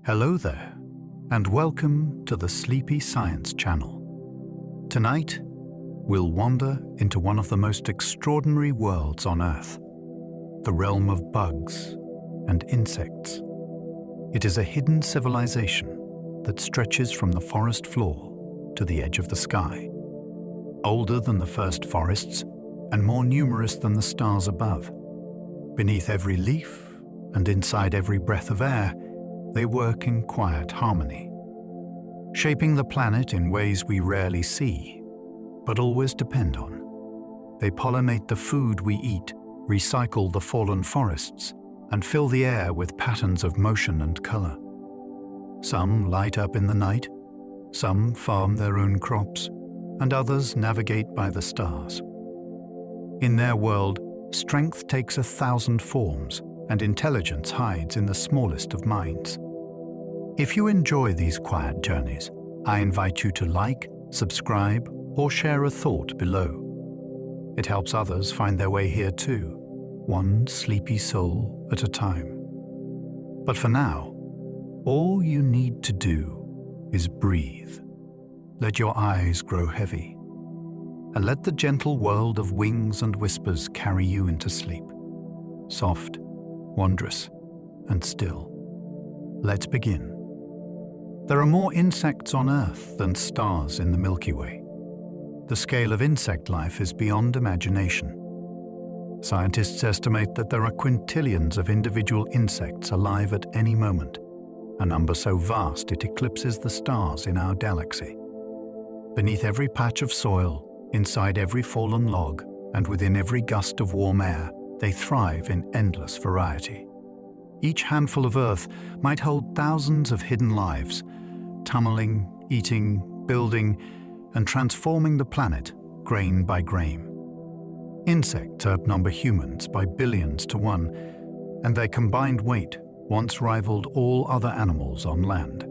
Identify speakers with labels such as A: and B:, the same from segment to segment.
A: Hello there, and welcome to the Sleepy Science Channel. Tonight, we'll wander into one of the most extraordinary worlds on Earth, the realm of bugs and insects. It is a hidden civilization that stretches from the forest floor to the edge of the sky. Older than the first forests and more numerous than the stars above. Beneath every leaf and inside every breath of air, they work in quiet harmony, shaping the planet in ways we rarely see, but always depend on. They pollinate the food we eat, recycle the fallen forests, and fill the air with patterns of motion and color. Some light up in the night, some farm their own crops, and others navigate by the stars. In their world, strength takes 1,000 forms, and intelligence hides in the smallest of minds. If you enjoy these quiet journeys, I invite you to like, subscribe, or share a thought below. It helps others find their way here too, one sleepy soul at a time. But for now, all you need to do is breathe. Let your eyes grow heavy, and let the gentle world of wings and whispers carry you into sleep. Soft, wondrous, and still. Let's begin. There are more insects on Earth than stars in the Milky Way. The scale of insect life is beyond imagination. Scientists estimate that there are quintillions of individual insects alive at any moment, a number so vast it eclipses the stars in our galaxy. Beneath every patch of soil, inside every fallen log, and within every gust of warm air, they thrive in endless variety. Each handful of earth might hold thousands of hidden lives, tunnelling, eating, building, and transforming the planet grain by grain. Insects outnumber humans by billions to one, and their combined weight once rivaled all other animals on land.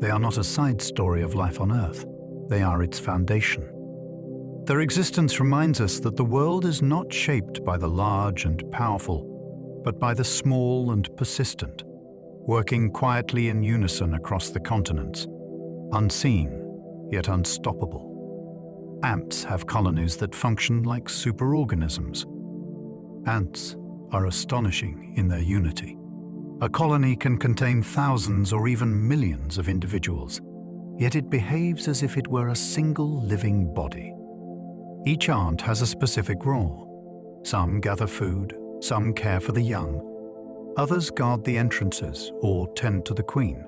A: They are not a side story of life on Earth, they are its foundation. Their existence reminds us that the world is not shaped by the large and powerful, but by the small and persistent, working quietly in unison across the continents, unseen yet unstoppable. Ants have colonies that function like superorganisms. Ants are astonishing in their unity. A colony can contain thousands or even millions of individuals, yet it behaves as if it were a single living body. Each ant has a specific role. Some gather food, some care for the young, others guard the entrances or tend to the queen.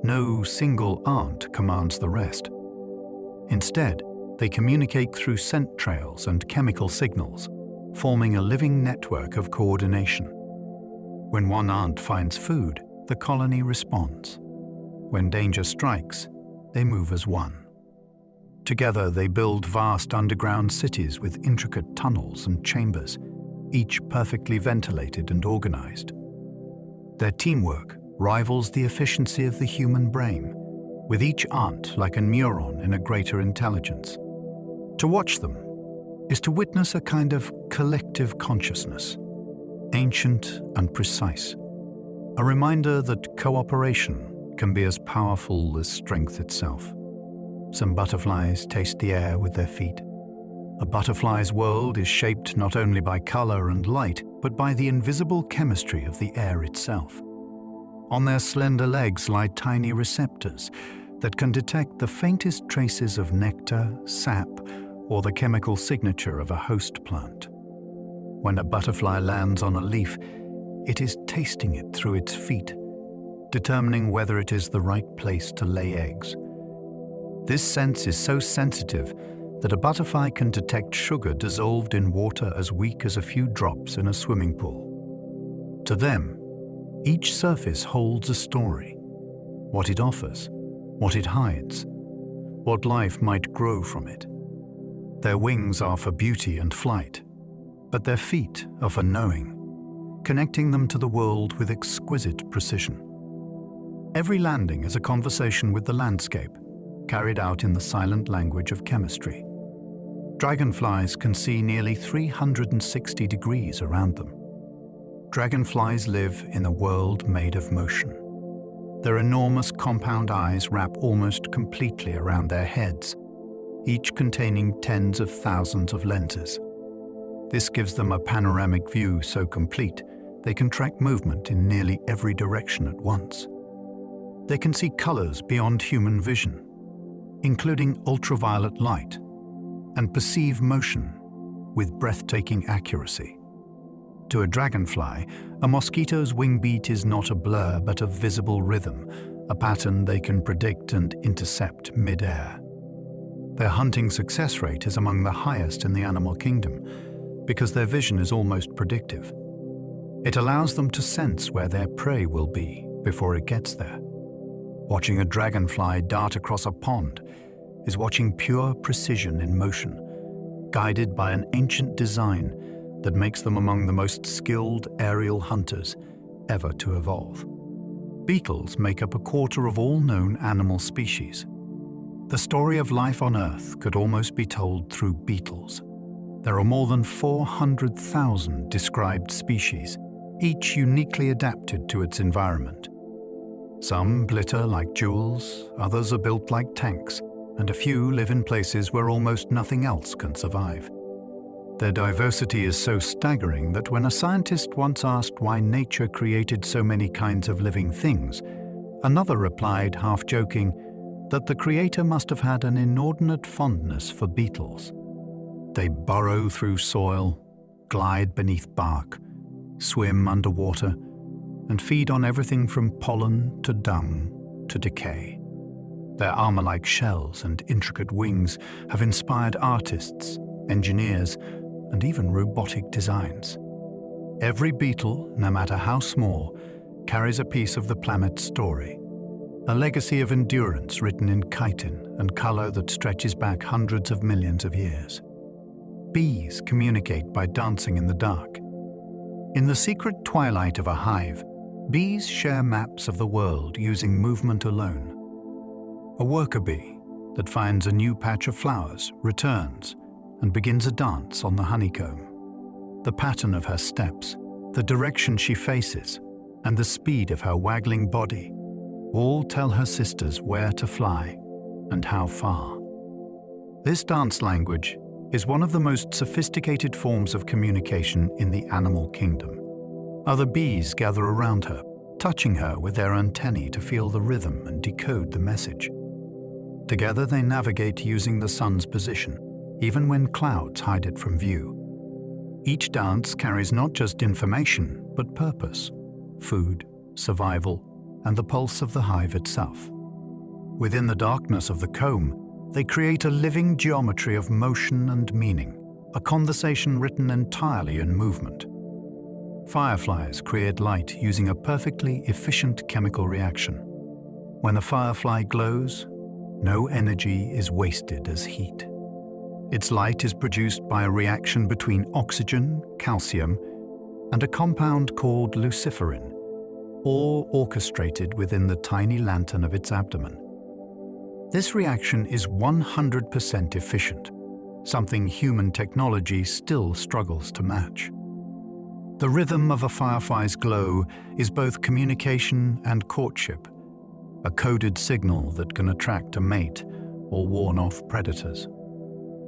A: No single ant commands the rest. Instead, they communicate through scent trails and chemical signals, forming a living network of coordination. When one ant finds food, the colony responds. When danger strikes, they move as one. Together, they build vast underground cities with intricate tunnels and chambers, each perfectly ventilated and organized. Their teamwork rivals the efficiency of the human brain, with each ant like a neuron in a greater intelligence. To watch them is to witness a kind of collective consciousness, ancient and precise, a reminder that cooperation can be as powerful as strength itself. Some butterflies taste the air with their feet. A butterfly's world is shaped not only by color and light, but by the invisible chemistry of the air itself. On their slender legs lie tiny receptors that can detect the faintest traces of nectar, sap, or the chemical signature of a host plant. When a butterfly lands on a leaf, it is tasting it through its feet, determining whether it is the right place to lay eggs. This sense is so sensitive that a butterfly can detect sugar dissolved in water as weak as a few drops in a swimming pool. To them, each surface holds a story, what it offers, what it hides, what life might grow from it. Their wings are for beauty and flight, but their feet are for knowing, connecting them to the world with exquisite precision. Every landing is a conversation with the landscape, carried out in the silent language of chemistry. Dragonflies can see nearly 360 degrees around them. Dragonflies live in a world made of motion. Their enormous compound eyes wrap almost completely around their heads, each containing tens of thousands of lenses. This gives them a panoramic view so complete they can track movement in nearly every direction at once. They can see colors beyond human vision, including ultraviolet light, and perceive motion with breathtaking accuracy. To a dragonfly, a mosquito's wing beat is not a blur but a visible rhythm, a pattern they can predict and intercept mid-air. Their hunting success rate is among the highest in the animal kingdom because their vision is almost predictive. It allows them to sense where their prey will be before it gets there. Watching a dragonfly dart across a pond is watching pure precision in motion, guided by an ancient design that makes them among the most skilled aerial hunters ever to evolve. Beetles make up a quarter of all known animal species. The story of life on Earth could almost be told through beetles. There are more than 400,000 described species, each uniquely adapted to its environment. Some glitter like jewels, others are built like tanks, and a few live in places where almost nothing else can survive. Their diversity is so staggering that when a scientist once asked why nature created so many kinds of living things, another replied, half joking, that the creator must have had an inordinate fondness for beetles. They burrow through soil, glide beneath bark, swim underwater, and feed on everything from pollen to dung to decay. Their armor-like shells and intricate wings have inspired artists, engineers, and even robotic designs. Every beetle, no matter how small, carries a piece of the planet's story, a legacy of endurance written in chitin and color that stretches back hundreds of millions of years. Bees communicate by dancing in the dark. In the secret twilight of a hive, bees share maps of the world using movement alone. A worker bee that finds a new patch of flowers returns and begins a dance on the honeycomb. The pattern of her steps, the direction she faces, and the speed of her waggling body all tell her sisters where to fly and how far. This dance language is one of the most sophisticated forms of communication in the animal kingdom. Other bees gather around her, touching her with their antennae to feel the rhythm and decode the message. Together they navigate using the sun's position, even when clouds hide it from view. Each dance carries not just information, but purpose, food, survival, and the pulse of the hive itself. Within the darkness of the comb, they create a living geometry of motion and meaning, a conversation written entirely in movement. Fireflies create light using a perfectly efficient chemical reaction. When a firefly glows, no energy is wasted as heat. Its light is produced by a reaction between oxygen, calcium, and a compound called luciferin, all orchestrated within the tiny lantern of its abdomen. This reaction is 100% efficient, something human technology still struggles to match. The rhythm of a firefly's glow is both communication and courtship, a coded signal that can attract a mate or warn off predators.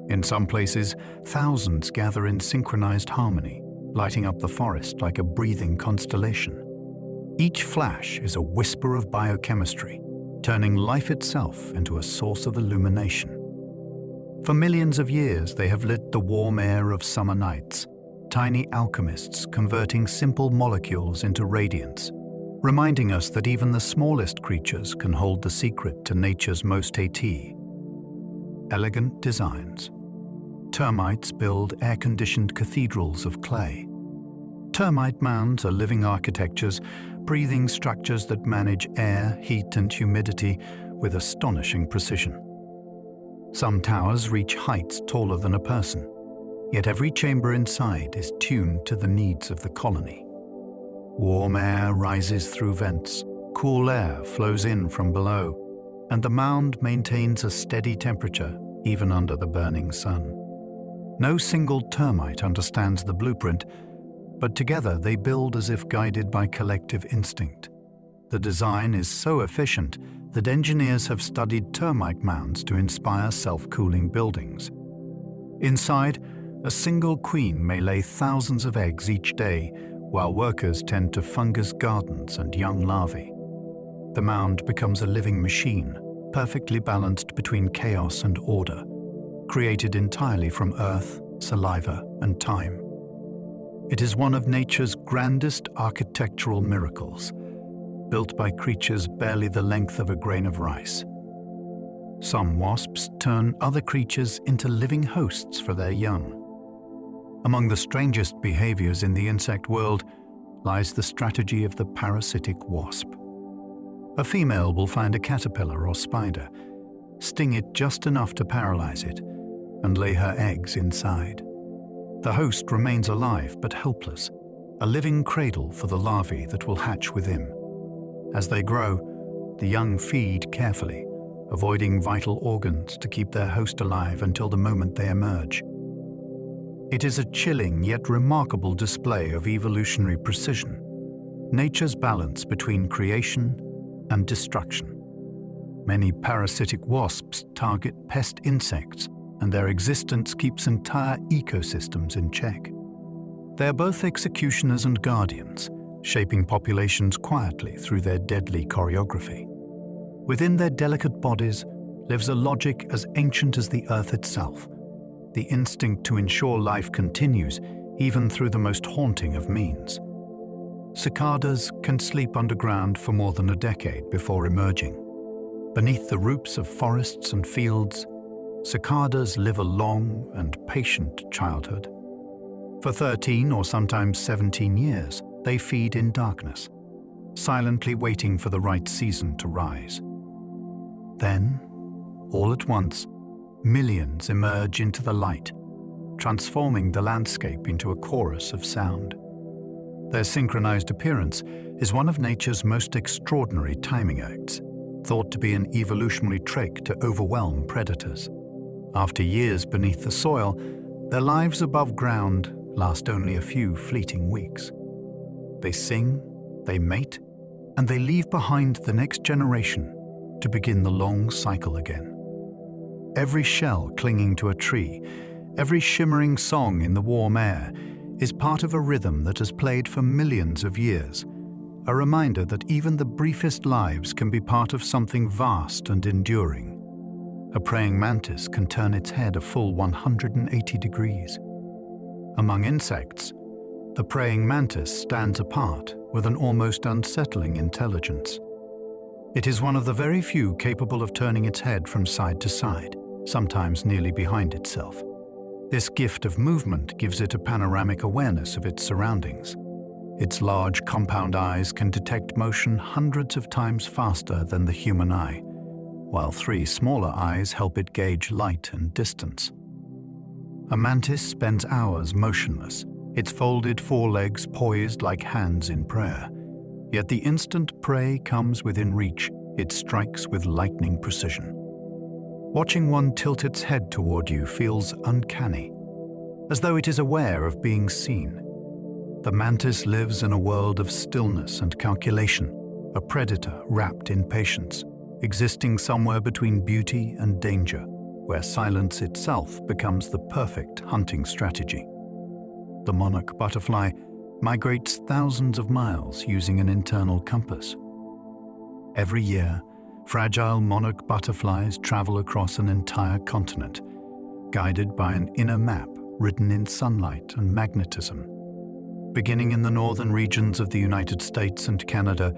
A: In some places, thousands gather in synchronized harmony, lighting up the forest like a breathing constellation. Each flash is a whisper of biochemistry, turning life itself into a source of illumination. For millions of years, they have lit the warm air of summer nights, tiny alchemists converting simple molecules into radiance, reminding us that even the smallest creatures can hold the secret to nature's most elegant designs. Termites build air-conditioned cathedrals of clay. Termite mounds are living architectures, breathing structures that manage air, heat, and humidity with astonishing precision. Some towers reach heights taller than a person, yet every chamber inside is tuned to the needs of the colony. Warm air rises through vents, cool air flows in from below, and the mound maintains a steady temperature even under the burning sun. No single termite understands the blueprint, but together they build as if guided by collective instinct. The design is so efficient that engineers have studied termite mounds to inspire self-cooling buildings. Inside, a single queen may lay thousands of eggs each day, while workers tend to fungus gardens and young larvae. The mound becomes a living machine, perfectly balanced between chaos and order, created entirely from earth, saliva, and time. It is one of nature's grandest architectural miracles, built by creatures barely the length of a grain of rice. Some wasps turn other creatures into living hosts for their young. Among the strangest behaviors in the insect world lies the strategy of the parasitic wasp. A female will find a caterpillar or spider, sting it just enough to paralyze it, and lay her eggs inside. The host remains alive but helpless, a living cradle for the larvae that will hatch within. As they grow, the young feed carefully, avoiding vital organs to keep their host alive until the moment they emerge. It is a chilling yet remarkable display of evolutionary precision, nature's balance between creation and destruction. Many parasitic wasps target pest insects, and their existence keeps entire ecosystems in check. They are both executioners and guardians, shaping populations quietly through their deadly choreography. Within their delicate bodies lives a logic as ancient as the earth itself, the instinct to ensure life continues even through the most haunting of means. Cicadas can sleep underground for more than a decade before emerging. Beneath the roofs of forests and fields, cicadas live a long and patient childhood. For 13 or sometimes 17 years, they feed in darkness, silently waiting for the right season to rise. Then, all at once, millions emerge into the light, transforming the landscape into a chorus of sound. Their synchronized appearance is one of nature's most extraordinary timing acts, thought to be an evolutionary trick to overwhelm predators. After years beneath the soil, their lives above ground last only a few fleeting weeks. They sing, they mate, and they leave behind the next generation to begin the long cycle again. Every shell clinging to a tree, every shimmering song in the warm air is part of a rhythm that has played for millions of years, a reminder that even the briefest lives can be part of something vast and enduring. A praying mantis can turn its head a full 180 degrees. Among insects, the praying mantis stands apart with an almost unsettling intelligence. It is one of the very few capable of turning its head from side to side, sometimes nearly behind itself. This gift of movement gives it a panoramic awareness of its surroundings. Its large compound eyes can detect motion hundreds of times faster than the human eye, while 3 smaller eyes help it gauge light and distance. A mantis spends hours motionless, its folded forelegs poised like hands in prayer. Yet the instant prey comes within reach, it strikes with lightning precision. Watching one tilt its head toward you feels uncanny, as though it is aware of being seen. The mantis lives in a world of stillness and calculation, a predator wrapped in patience, existing somewhere between beauty and danger, where silence itself becomes the perfect hunting strategy. The monarch butterfly migrates thousands of miles using an internal compass. Every year, fragile monarch butterflies travel across an entire continent, guided by an inner map written in sunlight and magnetism. Beginning in the northern regions of the United States and Canada,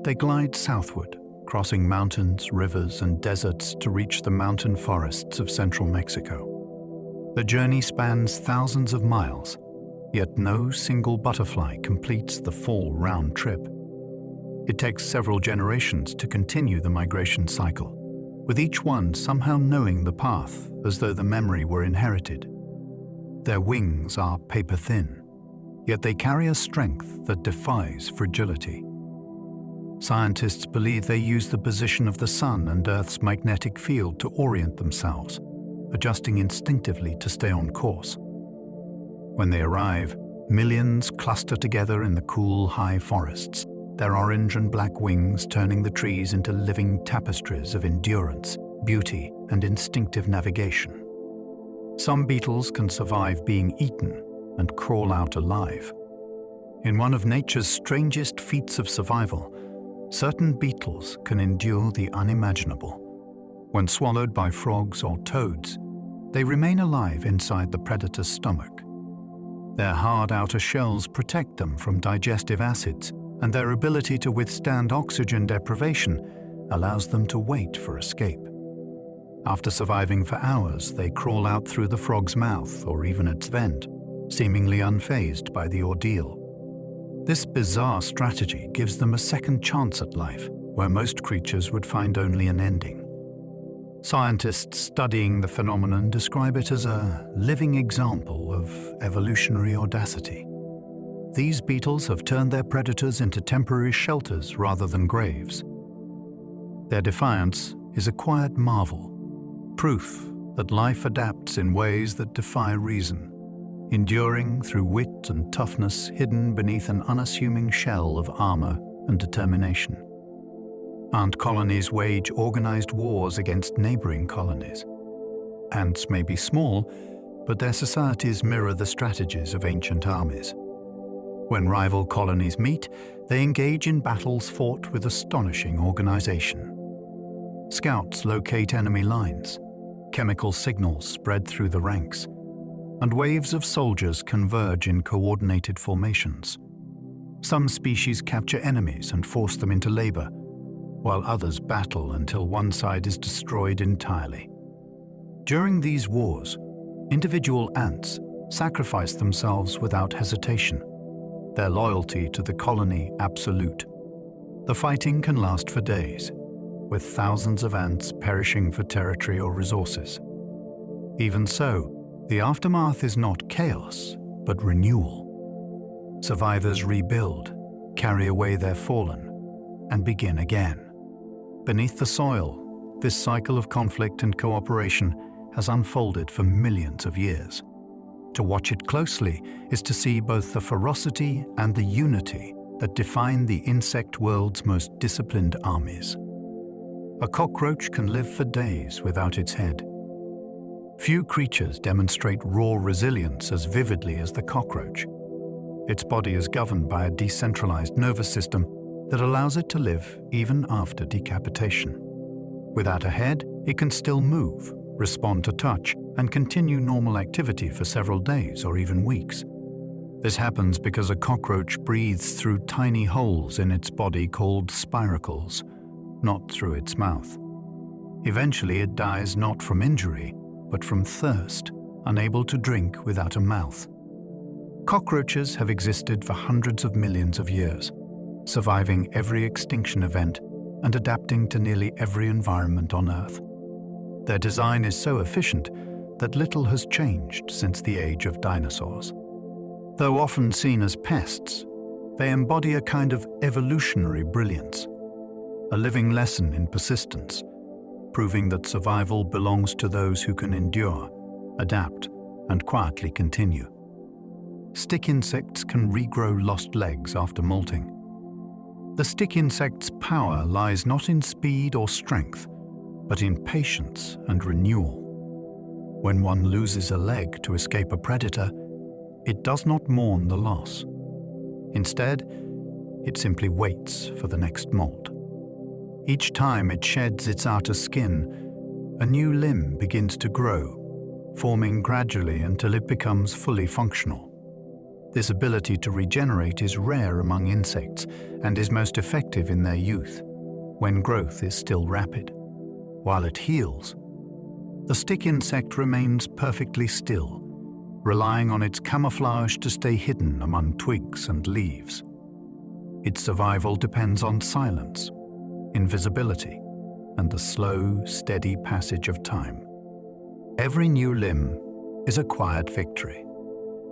A: they glide southward, crossing mountains, rivers, and deserts to reach the mountain forests of central Mexico. The journey spans thousands of miles, yet no single butterfly completes the full round trip. It takes several generations to continue the migration cycle, with each one somehow knowing the path as though the memory were inherited. Their wings are paper-thin, yet they carry a strength that defies fragility. Scientists believe they use the position of the sun and Earth's magnetic field to orient themselves, adjusting instinctively to stay on course. When they arrive, millions cluster together in the cool, high forests, their orange and black wings turning the trees into living tapestries of endurance, beauty, and instinctive navigation. Some beetles can survive being eaten and crawl out alive. In one of nature's strangest feats of survival, certain beetles can endure the unimaginable. When swallowed by frogs or toads, they remain alive inside the predator's stomach. Their hard outer shells protect them from digestive acids, and their ability to withstand oxygen deprivation allows them to wait for escape. After surviving for hours, they crawl out through the frog's mouth or even its vent, seemingly unfazed by the ordeal. This bizarre strategy gives them a second chance at life, where most creatures would find only an ending. Scientists studying the phenomenon describe it as a living example of evolutionary audacity. These beetles have turned their predators into temporary shelters rather than graves. Their defiance is a quiet marvel, proof that life adapts in ways that defy reason, enduring through wit and toughness hidden beneath an unassuming shell of armor and determination. Ant colonies wage organized wars against neighboring colonies. Ants may be small, but their societies mirror the strategies of ancient armies. When rival colonies meet, they engage in battles fought with astonishing organization. Scouts locate enemy lines, chemical signals spread through the ranks, and waves of soldiers converge in coordinated formations. Some species capture enemies and force them into labor, while others battle until one side is destroyed entirely. During these wars, individual ants sacrifice themselves without hesitation, their loyalty to the colony absolute. The fighting can last for days, with thousands of ants perishing for territory or resources. Even so, the aftermath is not chaos, but renewal. Survivors rebuild, carry away their fallen, and begin again. Beneath the soil, this cycle of conflict and cooperation has unfolded for millions of years. To watch it closely is to see both the ferocity and the unity that define the insect world's most disciplined armies. A cockroach can live for days without its head. Few creatures demonstrate raw resilience as vividly as the cockroach. Its body is governed by a decentralized nervous system that allows it to live even after decapitation. Without a head, it can still move, respond to touch, and continue normal activity for several days or even weeks. This happens because a cockroach breathes through tiny holes in its body called spiracles, not through its mouth. Eventually, it dies not from injury, but from thirst, unable to drink without a mouth. Cockroaches have existed for hundreds of millions of years, surviving every extinction event and adapting to nearly every environment on Earth. Their design is so efficient that little has changed since the age of dinosaurs. Though often seen as pests, they embody a kind of evolutionary brilliance, a living lesson in persistence, proving that survival belongs to those who can endure, adapt, and quietly continue. Stick insects can regrow lost legs after molting. The stick insect's power lies not in speed or strength, but in patience and renewal. When one loses a leg to escape a predator, it does not mourn the loss. Instead, it simply waits for the next molt. Each time it sheds its outer skin, a new limb begins to grow, forming gradually until it becomes fully functional. This ability to regenerate is rare among insects and is most effective in their youth, when growth is still rapid. While it heals, the stick insect remains perfectly still, relying on its camouflage to stay hidden among twigs and leaves. Its survival depends on silence, invisibility, and the slow, steady passage of time. Every new limb is a quiet victory,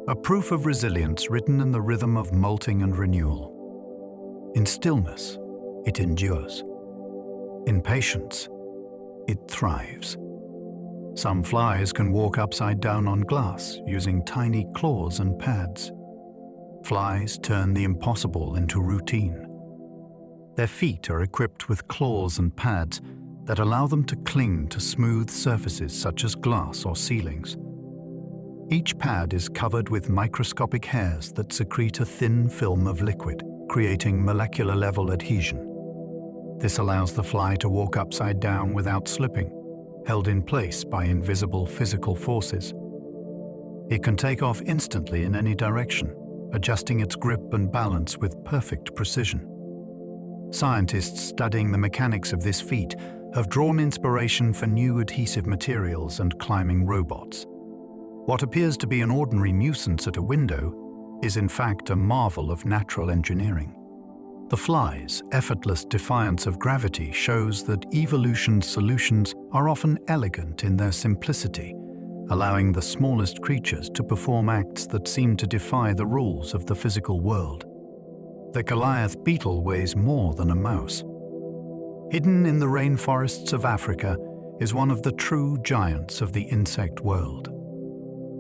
A: a proof of resilience written in the rhythm of molting and renewal. In stillness, it endures. In patience, it thrives. Some flies can walk upside down on glass using tiny claws and pads. Flies turn the impossible into routine. Their feet are equipped with claws and pads that allow them to cling to smooth surfaces such as glass or ceilings. Each pad is covered with microscopic hairs that secrete a thin film of liquid, creating molecular-level adhesion. This allows the fly to walk upside down without slipping, held in place by invisible physical forces. It can take off instantly in any direction, adjusting its grip and balance with perfect precision. Scientists studying the mechanics of this feat have drawn inspiration for new adhesive materials and climbing robots. What appears to be an ordinary nuisance at a window is in fact a marvel of natural engineering. The fly's effortless defiance of gravity shows that evolution's solutions are often elegant in their simplicity, allowing the smallest creatures to perform acts that seem to defy the rules of the physical world. The Goliath beetle weighs more than a mouse. Hidden in the rainforests of Africa is one of the true giants of the insect world.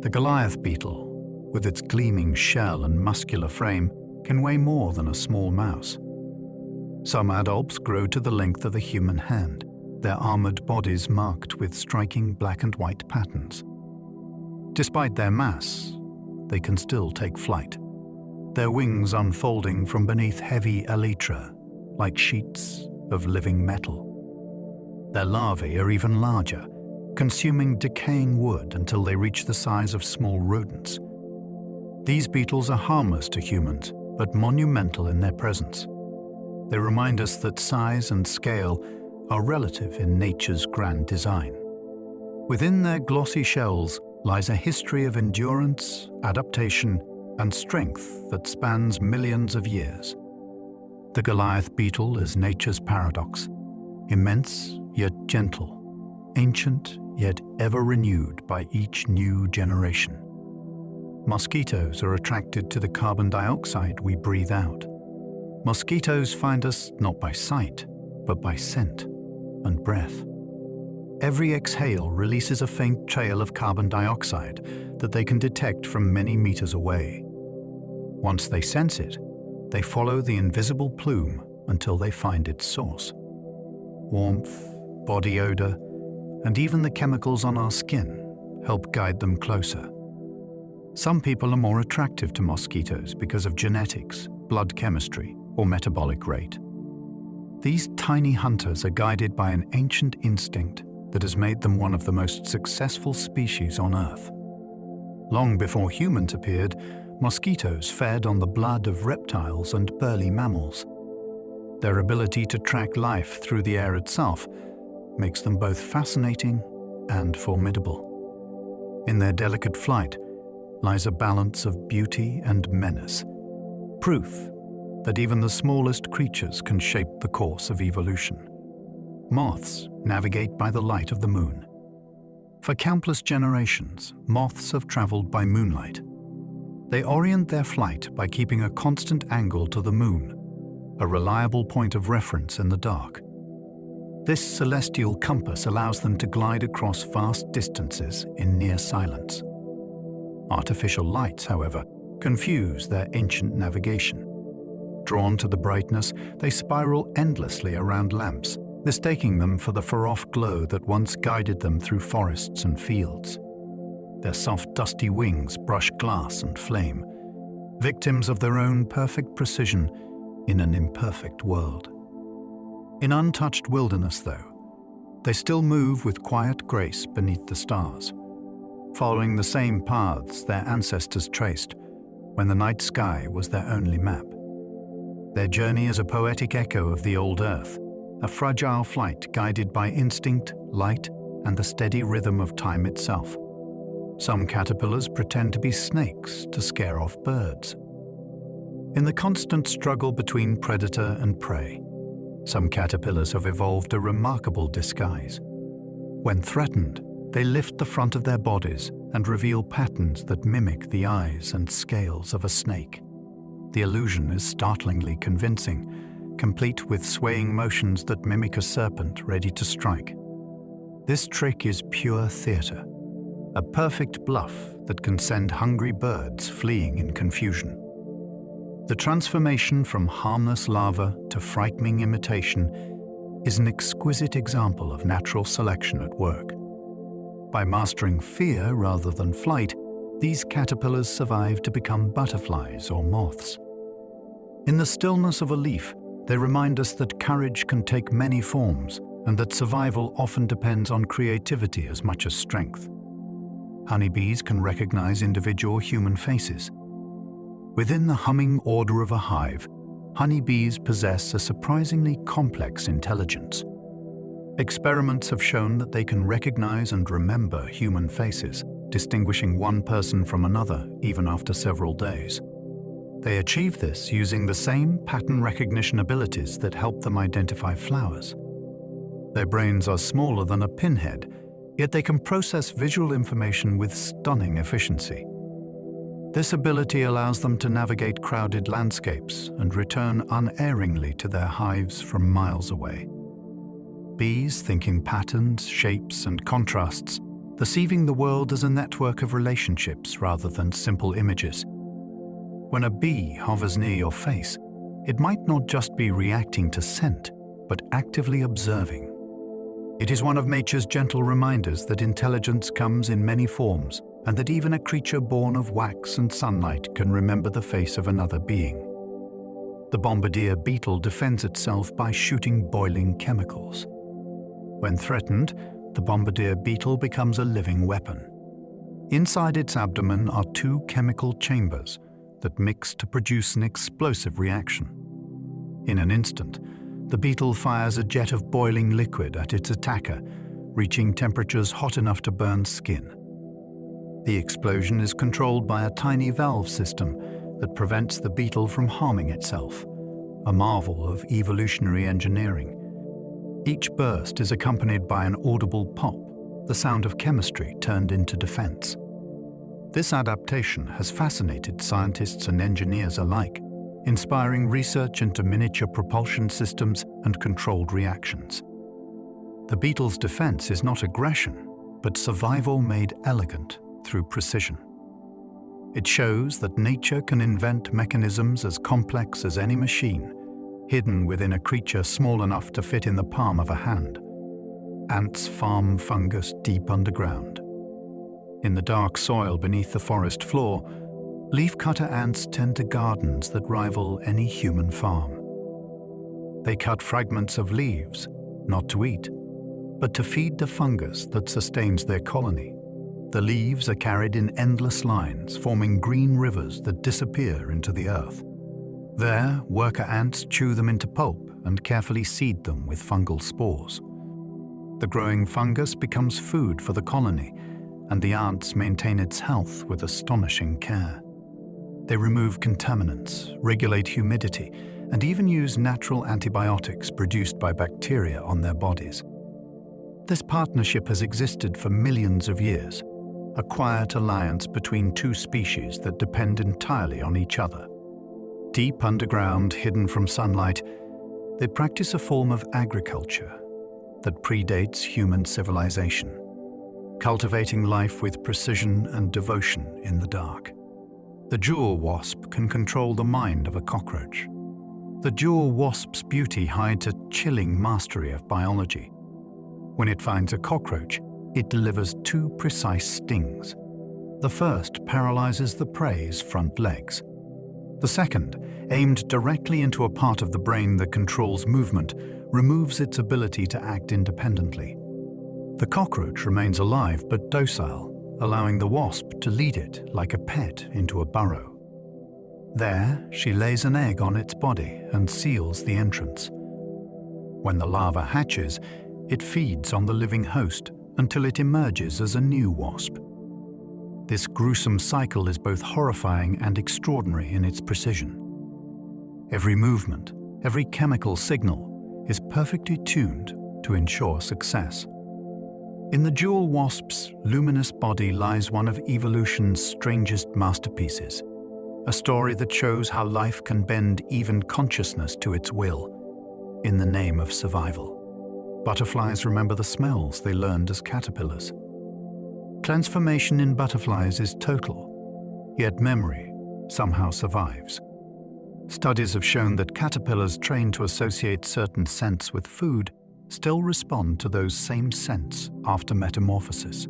A: The Goliath beetle, with its gleaming shell and muscular frame, can weigh more than a small mouse. Some adults grow to the length of a human hand, their armored bodies marked with striking black and white patterns. Despite their mass, they can still take flight, their wings unfolding from beneath heavy elytra, like sheets of living metal. Their larvae are even larger, consuming decaying wood until they reach the size of small rodents. These beetles are harmless to humans, but monumental in their presence. They remind us that size and scale are relative in nature's grand design. Within their glossy shells lies a history of endurance, adaptation, and strength that spans millions of years. The Goliath beetle is nature's paradox, immense yet gentle, ancient yet ever renewed by each new generation. Mosquitoes are attracted to the carbon dioxide we breathe out. Mosquitoes find us not by sight, but by scent and breath. Every exhale releases a faint trail of carbon dioxide that they can detect from many meters away. Once they sense it, they follow the invisible plume until they find its source. Warmth, body odor, and even the chemicals on our skin help guide them closer. Some people are more attractive to mosquitoes because of genetics, blood chemistry, or metabolic rate. These tiny hunters are guided by an ancient instinct that has made them one of the most successful species on Earth. Long before humans appeared, mosquitoes fed on the blood of reptiles and burly mammals. Their ability to track life through the air itself makes them both fascinating and formidable. In their delicate flight lies a balance of beauty and menace, proof that even the smallest creatures can shape the course of evolution. Moths navigate by the light of the moon. For countless generations, moths have traveled by moonlight. They orient their flight by keeping a constant angle to the moon, a reliable point of reference in the dark. This celestial compass allows them to glide across vast distances in near silence. Artificial lights, however, confuse their ancient navigation. Drawn to the brightness, they spiral endlessly around lamps, mistaking them for the far-off glow that once guided them through forests and fields. Their soft, dusty wings brush glass and flame, victims of their own perfect precision in an imperfect world. In untouched wilderness, though, they still move with quiet grace beneath the stars, following the same paths their ancestors traced when the night sky was their only map. Their journey is a poetic echo of the old Earth, a fragile flight guided by instinct, light, and the steady rhythm of time itself. Some caterpillars pretend to be snakes to scare off birds. In the constant struggle between predator and prey, some caterpillars have evolved a remarkable disguise. When threatened, they lift the front of their bodies and reveal patterns that mimic the eyes and scales of a snake. The illusion is startlingly convincing, complete with swaying motions that mimic a serpent ready to strike. This trick is pure theater, a perfect bluff that can send hungry birds fleeing in confusion. The transformation from harmless larva to frightening imitation is an exquisite example of natural selection at work. By mastering fear rather than flight, these caterpillars survive to become butterflies or moths. In the stillness of a leaf, they remind us that courage can take many forms and that survival often depends on creativity as much as strength. Honeybees can recognize individual human faces. Within the humming order of a hive, honeybees possess a surprisingly complex intelligence. Experiments have shown that they can recognize and remember human faces, distinguishing one person from another even after several days. They achieve this using the same pattern recognition abilities that help them identify flowers. Their brains are smaller than a pinhead, yet they can process visual information with stunning efficiency. This ability allows them to navigate crowded landscapes and return unerringly to their hives from miles away. Bees think in patterns, shapes, and contrasts, perceiving the world as a network of relationships rather than simple images. When a bee hovers near your face, it might not just be reacting to scent, but actively observing. It is one of nature's gentle reminders that intelligence comes in many forms, and that even a creature born of wax and sunlight can remember the face of another being. The bombardier beetle defends itself by shooting boiling chemicals. When threatened, the bombardier beetle becomes a living weapon. Inside its abdomen are two chemical chambers that mix to produce an explosive reaction. In an instant, the beetle fires a jet of boiling liquid at its attacker, reaching temperatures hot enough to burn skin. The explosion is controlled by a tiny valve system that prevents the beetle from harming itself, a marvel of evolutionary engineering. Each burst is accompanied by an audible pop, the sound of chemistry turned into defense. This adaptation has fascinated scientists and engineers alike, inspiring research into miniature propulsion systems and controlled reactions. The beetle's defense is not aggression, but survival made elegant through precision. It shows that nature can invent mechanisms as complex as any machine, hidden within a creature small enough to fit in the palm of a hand. Ants farm fungus deep underground. In the dark soil beneath the forest floor, leafcutter ants tend to gardens that rival any human farm. They cut fragments of leaves, not to eat, but to feed the fungus that sustains their colony. The leaves are carried in endless lines, forming green rivers that disappear into the earth. There, worker ants chew them into pulp and carefully seed them with fungal spores. The growing fungus becomes food for the colony, and the ants maintain its health with astonishing care. They remove contaminants, regulate humidity, and even use natural antibiotics produced by bacteria on their bodies. This partnership has existed for millions of years, a quiet alliance between two species that depend entirely on each other. Deep underground, hidden from sunlight, they practice a form of agriculture that predates human civilization, cultivating life with precision and devotion in the dark. The jewel wasp can control the mind of a cockroach. The jewel wasp's beauty hides a chilling mastery of biology. When it finds a cockroach, it delivers two precise stings. The first paralyzes the prey's front legs. The second, aimed directly into a part of the brain that controls movement, removes its ability to act independently. The cockroach remains alive but docile, allowing the wasp to lead it like a pet into a burrow. There, she lays an egg on its body and seals the entrance. When the larva hatches, it feeds on the living host until it emerges as a new wasp. This gruesome cycle is both horrifying and extraordinary in its precision. Every movement, every chemical signal is perfectly tuned to ensure success. In the jewel wasp's luminous body lies one of evolution's strangest masterpieces, a story that shows how life can bend even consciousness to its will, in the name of survival. Butterflies remember the smells they learned as caterpillars. Transformation in butterflies is total, yet memory somehow survives. Studies have shown that caterpillars trained to associate certain scents with food still respond to those same scents after metamorphosis.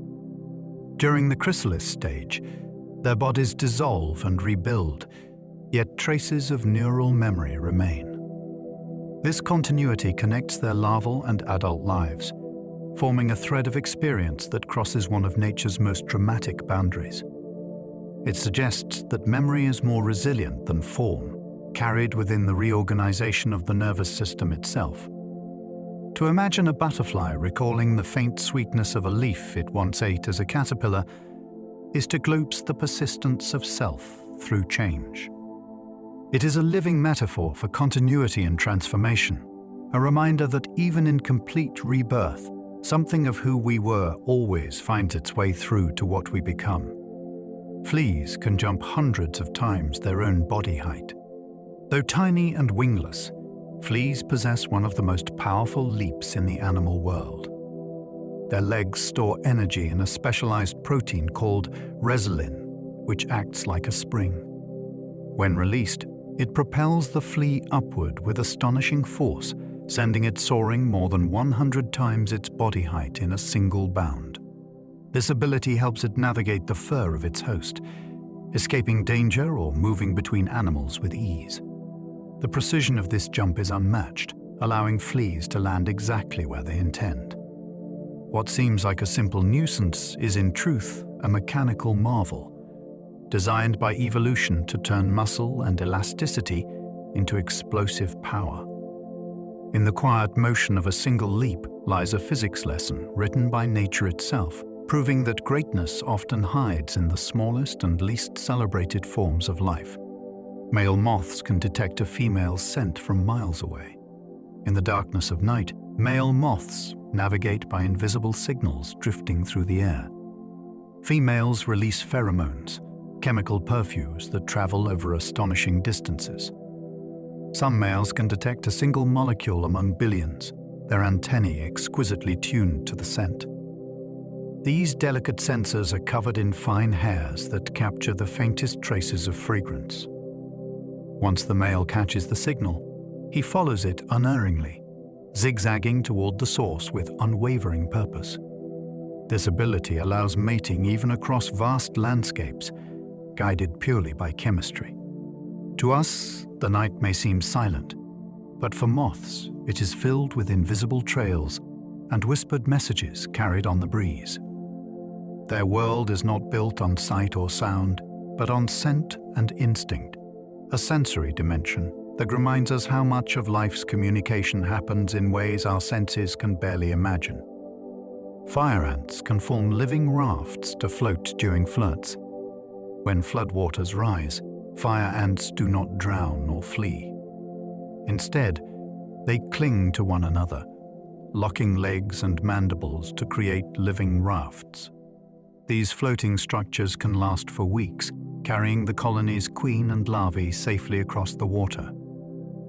A: During the chrysalis stage, their bodies dissolve and rebuild, yet traces of neural memory remain. This continuity connects their larval and adult lives, forming a thread of experience that crosses one of nature's most dramatic boundaries. It suggests that memory is more resilient than form, carried within the reorganization of the nervous system itself. To imagine a butterfly recalling the faint sweetness of a leaf it once ate as a caterpillar is to glimpse the persistence of self through change. It is a living metaphor for continuity and transformation, a reminder that even in complete rebirth, something of who we were always finds its way through to what we become. Fleas can jump hundreds of times their own body height. Though tiny and wingless, fleas possess one of the most powerful leaps in the animal world. Their legs store energy in a specialized protein called resolin, which acts like a spring. When released, it propels the flea upward with astonishing force, sending it soaring more than 100 times its body height in a single bound. This ability helps it navigate the fur of its host, escaping danger or moving between animals with ease. The precision of this jump is unmatched, allowing fleas to land exactly where they intend. What seems like a simple nuisance is in truth a mechanical marvel, designed by evolution to turn muscle and elasticity into explosive power. In the quiet motion of a single leap lies a physics lesson written by nature itself, proving that greatness often hides in the smallest and least celebrated forms of life. Male moths can detect a female's scent from miles away. In the darkness of night, male moths navigate by invisible signals drifting through the air. Females release pheromones, chemical perfumes that travel over astonishing distances. Some males can detect a single molecule among billions, their antennae exquisitely tuned to the scent. These delicate sensors are covered in fine hairs that capture the faintest traces of fragrance. Once the male catches the signal, he follows it unerringly, zigzagging toward the source with unwavering purpose. This ability allows mating even across vast landscapes, guided purely by chemistry. To us, the night may seem silent, but for moths, it is filled with invisible trails and whispered messages carried on the breeze. Their world is not built on sight or sound, but on scent and instinct, a sensory dimension that reminds us how much of life's communication happens in ways our senses can barely imagine. Fire ants can form living rafts to float during floods. When floodwaters rise, fire ants do not drown or flee. Instead, they cling to one another, locking legs and mandibles to create living rafts. These floating structures can last for weeks, carrying the colony's queen and larvae safely across the water.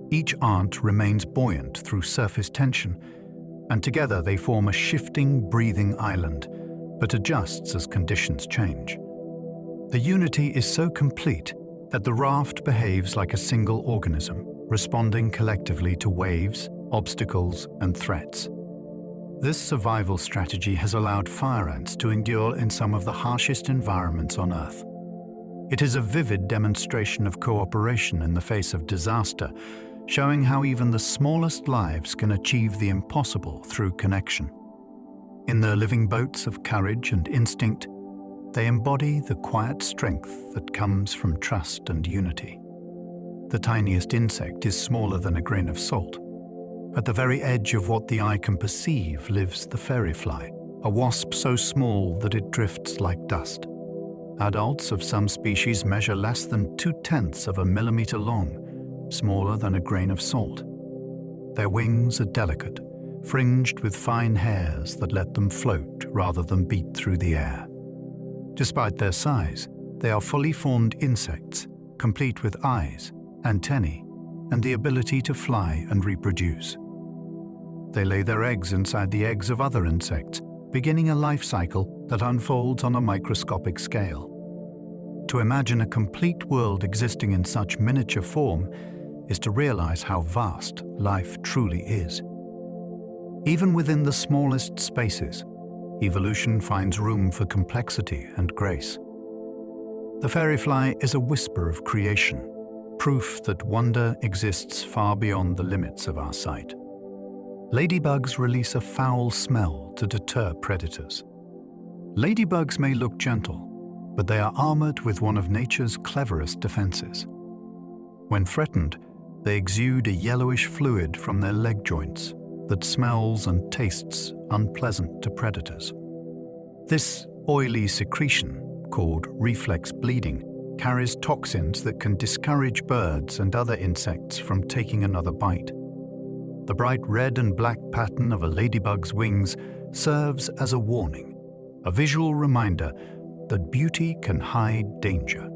A: Each ant remains buoyant through surface tension, and together they form a shifting, breathing island, but adjusts as conditions change. The unity is so complete that the raft behaves like a single organism, responding collectively to waves, obstacles, and threats. This survival strategy has allowed fire ants to endure in some of the harshest environments on Earth. It is a vivid demonstration of cooperation in the face of disaster, showing how even the smallest lives can achieve the impossible through connection. In their living boats of courage and instinct, they embody the quiet strength that comes from trust and unity. The tiniest insect is smaller than a grain of salt. At the very edge of what the eye can perceive lives the firefly, a wasp so small that it drifts like dust. Adults of some species measure less than 0.2 of a millimeter long, smaller than a grain of salt. Their wings are delicate, fringed with fine hairs that let them float rather than beat through the air. Despite their size, they are fully formed insects, complete with eyes, antennae, and the ability to fly and reproduce. They lay their eggs inside the eggs of other insects, beginning a life cycle that unfolds on a microscopic scale. To imagine a complete world existing in such miniature form is to realize how vast life truly is. Even within the smallest spaces, evolution finds room for complexity and grace. The firefly is a whisper of creation, proof that wonder exists far beyond the limits of our sight. Ladybugs release a foul smell to deter predators. Ladybugs may look gentle, but they are armored with one of nature's cleverest defenses. When threatened, they exude a yellowish fluid from their leg joints that smells and tastes unpleasant to predators. This oily secretion, called reflex bleeding, carries toxins that can discourage birds and other insects from taking another bite. The bright red and black pattern of a ladybug's wings serves as a warning, a visual reminder that beauty can hide danger.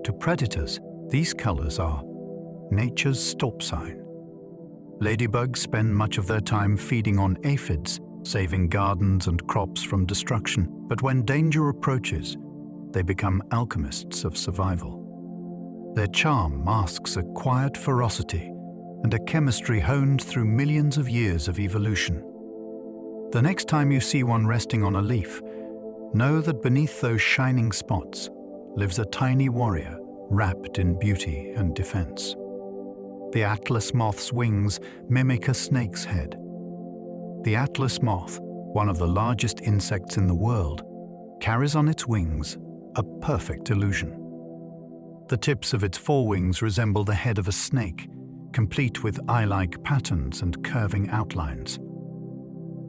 A: To predators, these colors are nature's stop sign. Ladybugs spend much of their time feeding on aphids, saving gardens and crops from destruction, but when danger approaches, they become alchemists of survival. Their charm masks a quiet ferocity and a chemistry honed through millions of years of evolution. The next time you see one resting on a leaf, know that beneath those shining spots lives a tiny warrior wrapped in beauty and defense. The atlas moth's wings mimic a snake's head. The atlas moth, one of the largest insects in the world, carries on its wings a perfect illusion. The tips of its forewings resemble the head of a snake, complete with eye-like patterns and curving outlines.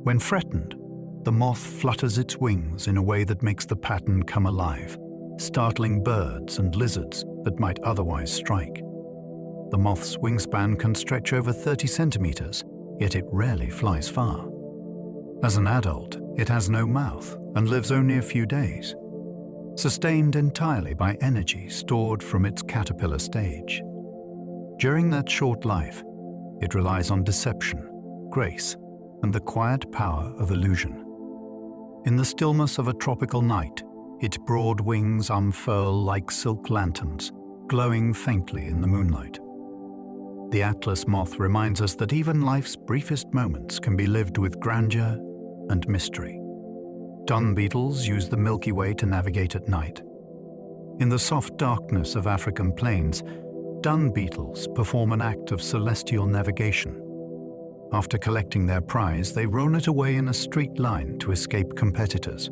A: When threatened, the moth flutters its wings in a way that makes the pattern come alive, startling birds and lizards that might otherwise strike. The moth's wingspan can stretch over 30 centimeters, yet it rarely flies far. As an adult, it has no mouth and lives only a few days, sustained entirely by energy stored from its caterpillar stage. During that short life, it relies on deception, grace, and the quiet power of illusion. In the stillness of a tropical night, its broad wings unfurl like silk lanterns, glowing faintly in the moonlight. The atlas moth reminds us that even life's briefest moments can be lived with grandeur and mystery. Dung beetles use the Milky Way to navigate at night. In the soft darkness of African plains, dung beetles perform an act of celestial navigation. After collecting their prize, they roll it away in a straight line to escape competitors.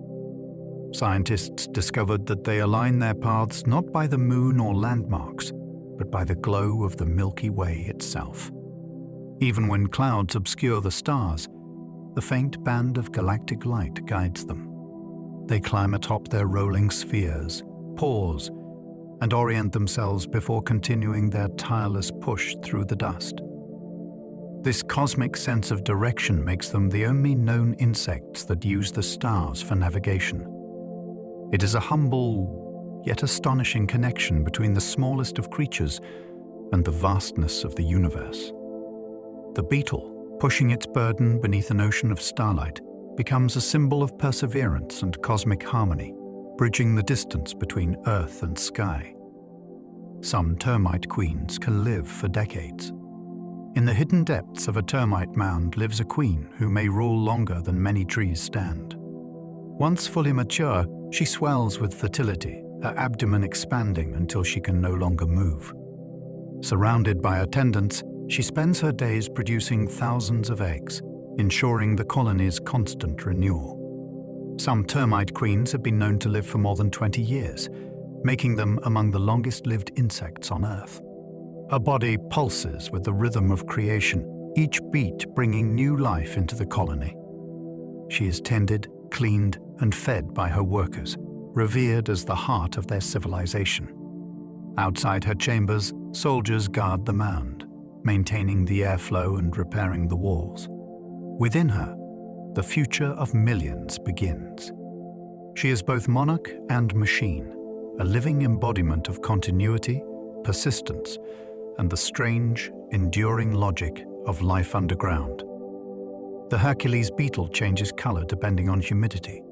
A: Scientists discovered that they align their paths not by the moon or landmarks, but by the glow of the Milky Way itself. Even when clouds obscure the stars, the faint band of galactic light guides them. They climb atop their rolling spheres, pause, and orient themselves before continuing their tireless push through the dust. This cosmic sense of direction makes them the only known insects that use the stars for navigation. It is a humble, yet astonishing connection between the smallest of creatures and the vastness of the universe. The beetle, pushing its burden beneath an ocean of starlight, becomes a symbol of perseverance and cosmic harmony, bridging the distance between earth and sky. Some termite queens can live for decades. In the hidden depths of a termite mound lives a queen who may rule longer than many trees stand. Once fully mature, she swells with fertility, her abdomen expanding until she can no longer move. Surrounded by attendants, she spends her days producing thousands of eggs, ensuring the colony's constant renewal. Some termite queens have been known to live for more than 20 years, making them among the longest-lived insects on Earth. Her body pulses with the rhythm of creation, each beat bringing new life into the colony. She is tended, cleaned, and fed by her workers, revered as the heart of their civilization. Outside her chambers, soldiers guard the mound, maintaining the airflow and repairing the walls. Within her, the future of millions begins. She is both monarch and machine, a living embodiment of continuity, persistence, and the strange, enduring logic of life underground. The Hercules beetle changes color depending on humidity.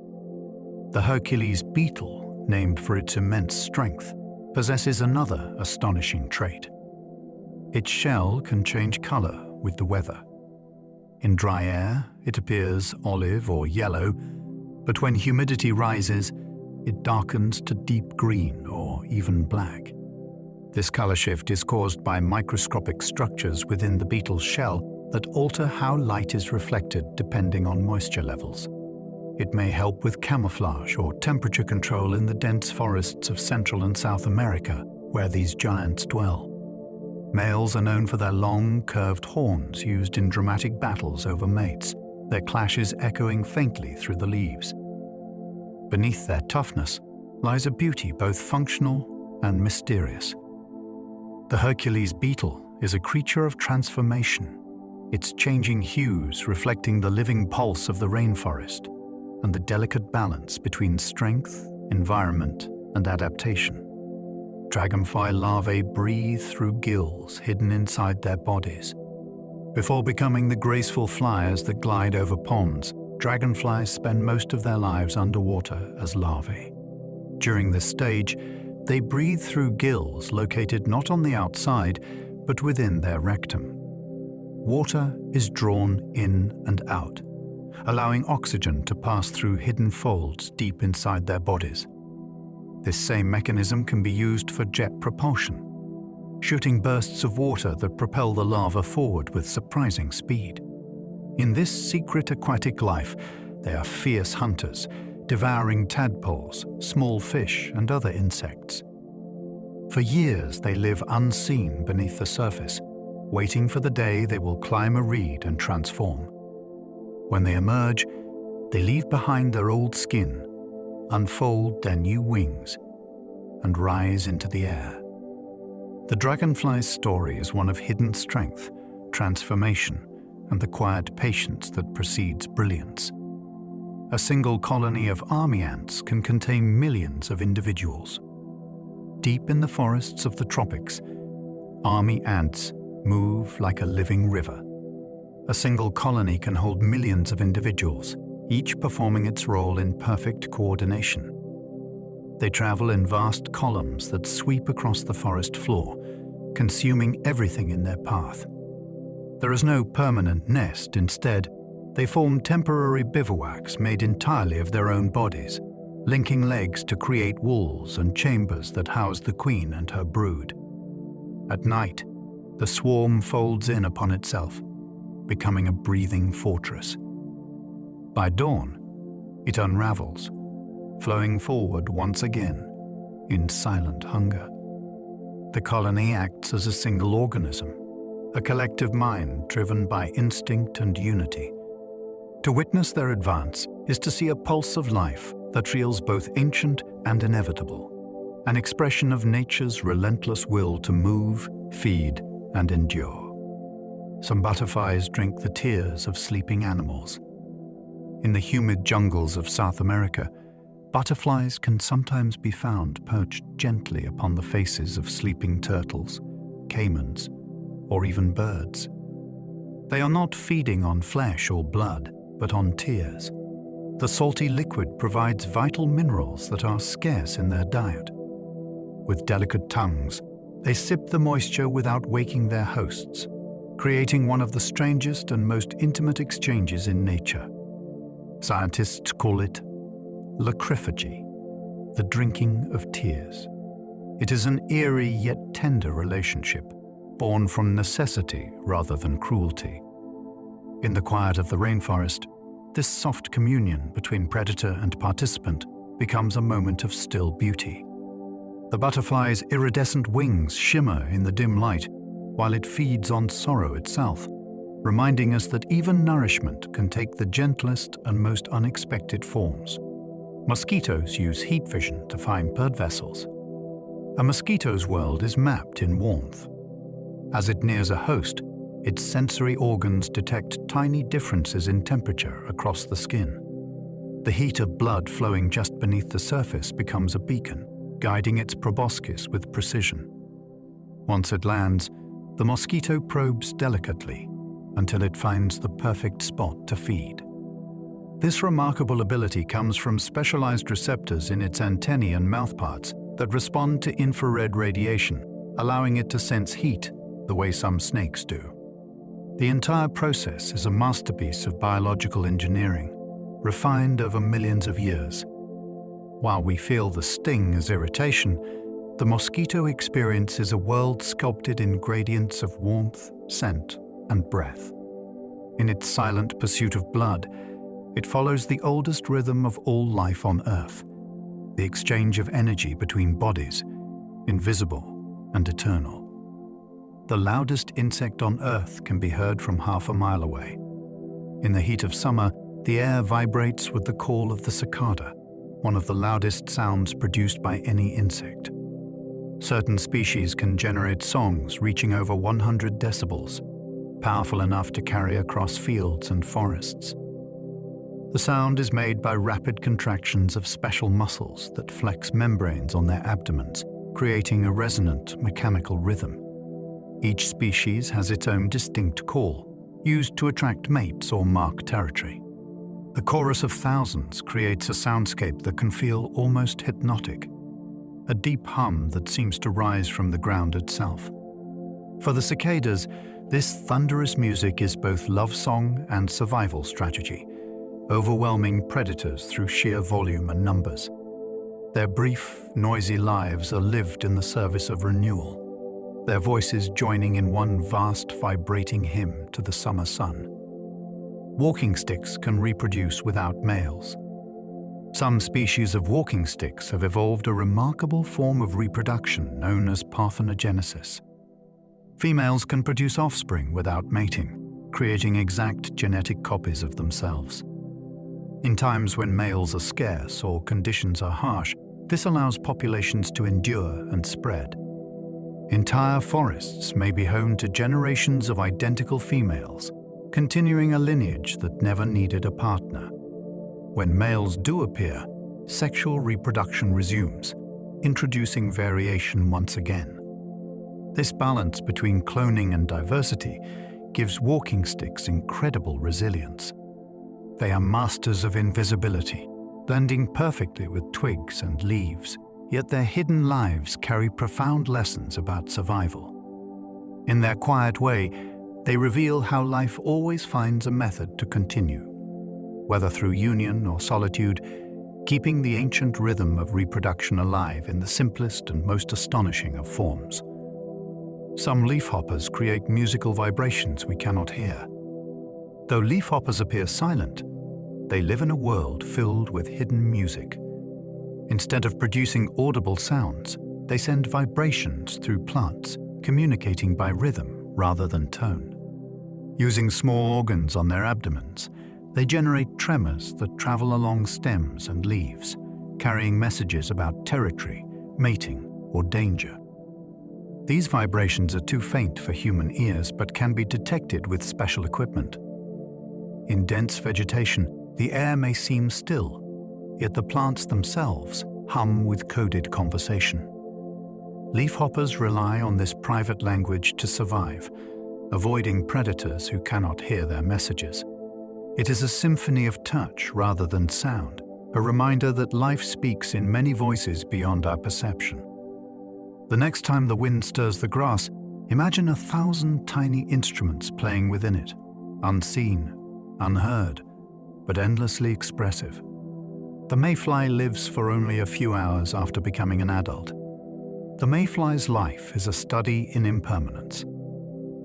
A: The Hercules beetle, named for its immense strength, possesses another astonishing trait. Its shell can change color with the weather. In dry air, it appears olive or yellow, but when humidity rises, it darkens to deep green or even black. This color shift is caused by microscopic structures within the beetle's shell that alter how light is reflected depending on moisture levels. It may help with camouflage or temperature control in the dense forests of Central and South America, where these giants dwell. Males are known for their long, curved horns used in dramatic battles over mates, their clashes echoing faintly through the leaves. Beneath their toughness lies a beauty both functional and mysterious. The Hercules beetle is a creature of transformation, its changing hues reflecting the living pulse of the rainforest and the delicate balance between strength, environment, and adaptation. Dragonfly larvae breathe through gills hidden inside their bodies. Before becoming the graceful flyers that glide over ponds, dragonflies spend most of their lives underwater as larvae. During this stage, they breathe through gills located not on the outside, but within their rectum. Water is drawn in and out, allowing oxygen to pass through hidden folds deep inside their bodies. This same mechanism can be used for jet propulsion, shooting bursts of water that propel the larva forward with surprising speed. In this secret aquatic life, they are fierce hunters, devouring tadpoles, small fish, and other insects. For years, they live unseen beneath the surface, waiting for the day they will climb a reed and transform. When they emerge, they leave behind their old skin, unfold their new wings, and rise into the air. The dragonfly's story is one of hidden strength, transformation, and the quiet patience that precedes brilliance. A single colony of army ants can contain millions of individuals. Deep in the forests of the tropics, army ants move like a living river. A single colony can hold millions of individuals, each performing its role in perfect coordination. They travel in vast columns that sweep across the forest floor, consuming everything in their path. There is no permanent nest. Instead, they form temporary bivouacs made entirely of their own bodies, linking legs to create walls and chambers that house the queen and her brood. At night, the swarm folds in upon itself, becoming a breathing fortress. By dawn, it unravels, flowing forward once again in silent hunger. The colony acts as a single organism, a collective mind driven by instinct and unity. To witness their advance is to see a pulse of life that feels both ancient and inevitable, an expression of nature's relentless will to move, feed, and endure. Some butterflies drink the tears of sleeping animals. In the humid jungles of South America, butterflies can sometimes be found perched gently upon the faces of sleeping turtles, caimans, or even birds. They are not feeding on flesh or blood, but on tears. The salty liquid provides vital minerals that are scarce in their diet. With delicate tongues, they sip the moisture without waking their hosts, creating one of the strangest and most intimate exchanges in nature. Scientists call it lacryphagy, the drinking of tears. It is an eerie yet tender relationship, born from necessity rather than cruelty. In the quiet of the rainforest, this soft communion between predator and participant becomes a moment of still beauty. The butterfly's iridescent wings shimmer in the dim light, while it feeds on sorrow itself, reminding us that even nourishment can take the gentlest and most unexpected forms. Mosquitoes use heat vision to find bird vessels. A mosquito's world is mapped in warmth. As it nears a host, its sensory organs detect tiny differences in temperature across the skin. The heat of blood flowing just beneath the surface becomes a beacon, guiding its proboscis with precision. Once it lands, the mosquito probes delicately until it finds the perfect spot to feed. This remarkable ability comes from specialized receptors in its antennae and mouthparts that respond to infrared radiation, allowing it to sense heat the way some snakes do. The entire process is a masterpiece of biological engineering, refined over millions of years. While we feel the sting as irritation, the mosquito experience is a world sculpted in gradients of warmth, scent, and breath. In its silent pursuit of blood, it follows the oldest rhythm of all life on Earth, the exchange of energy between bodies, invisible and eternal. The loudest insect on Earth can be heard from half a mile away. In the heat of summer, the air vibrates with the call of the cicada, one of the loudest sounds produced by any insect. Certain species can generate songs reaching over 100 decibels, powerful enough to carry across fields and forests. The sound is made by rapid contractions of special muscles that flex membranes on their abdomens, creating a resonant mechanical rhythm. Each species has its own distinct call, used to attract mates or mark territory. The chorus of thousands creates a soundscape that can feel almost hypnotic, a deep hum that seems to rise from the ground itself. For the cicadas, this thunderous music is both love song and survival strategy, overwhelming predators through sheer volume and numbers. Their brief, noisy lives are lived in the service of renewal, their voices joining in one vast vibrating hymn to the summer sun. Walking sticks can reproduce without males. Some species of walking sticks have evolved a remarkable form of reproduction known as parthenogenesis. Females can produce offspring without mating, creating exact genetic copies of themselves. In times when males are scarce or conditions are harsh, this allows populations to endure and spread. Entire forests may be home to generations of identical females, continuing a lineage that never needed a partner. When males do appear, sexual reproduction resumes, introducing variation once again. This balance between cloning and diversity gives walking sticks incredible resilience. They are masters of invisibility, blending perfectly with twigs and leaves, yet their hidden lives carry profound lessons about survival. In their quiet way, they reveal how life always finds a method to continue. Whether through union or solitude, keeping the ancient rhythm of reproduction alive in the simplest and most astonishing of forms. Some leafhoppers create musical vibrations we cannot hear. Though leafhoppers appear silent, they live in a world filled with hidden music. Instead of producing audible sounds, they send vibrations through plants, communicating by rhythm rather than tone. Using small organs on their abdomens, they generate tremors that travel along stems and leaves, carrying messages about territory, mating, or danger. These vibrations are too faint for human ears but can be detected with special equipment. In dense vegetation, the air may seem still, yet the plants themselves hum with coded conversation. Leafhoppers rely on this private language to survive, avoiding predators who cannot hear their messages. It is a symphony of touch rather than sound, a reminder that life speaks in many voices beyond our perception. The next time the wind stirs the grass, imagine 1,000 tiny instruments playing within it, unseen, unheard, but endlessly expressive. The mayfly lives for only a few hours after becoming an adult. The mayfly's life is a study in impermanence.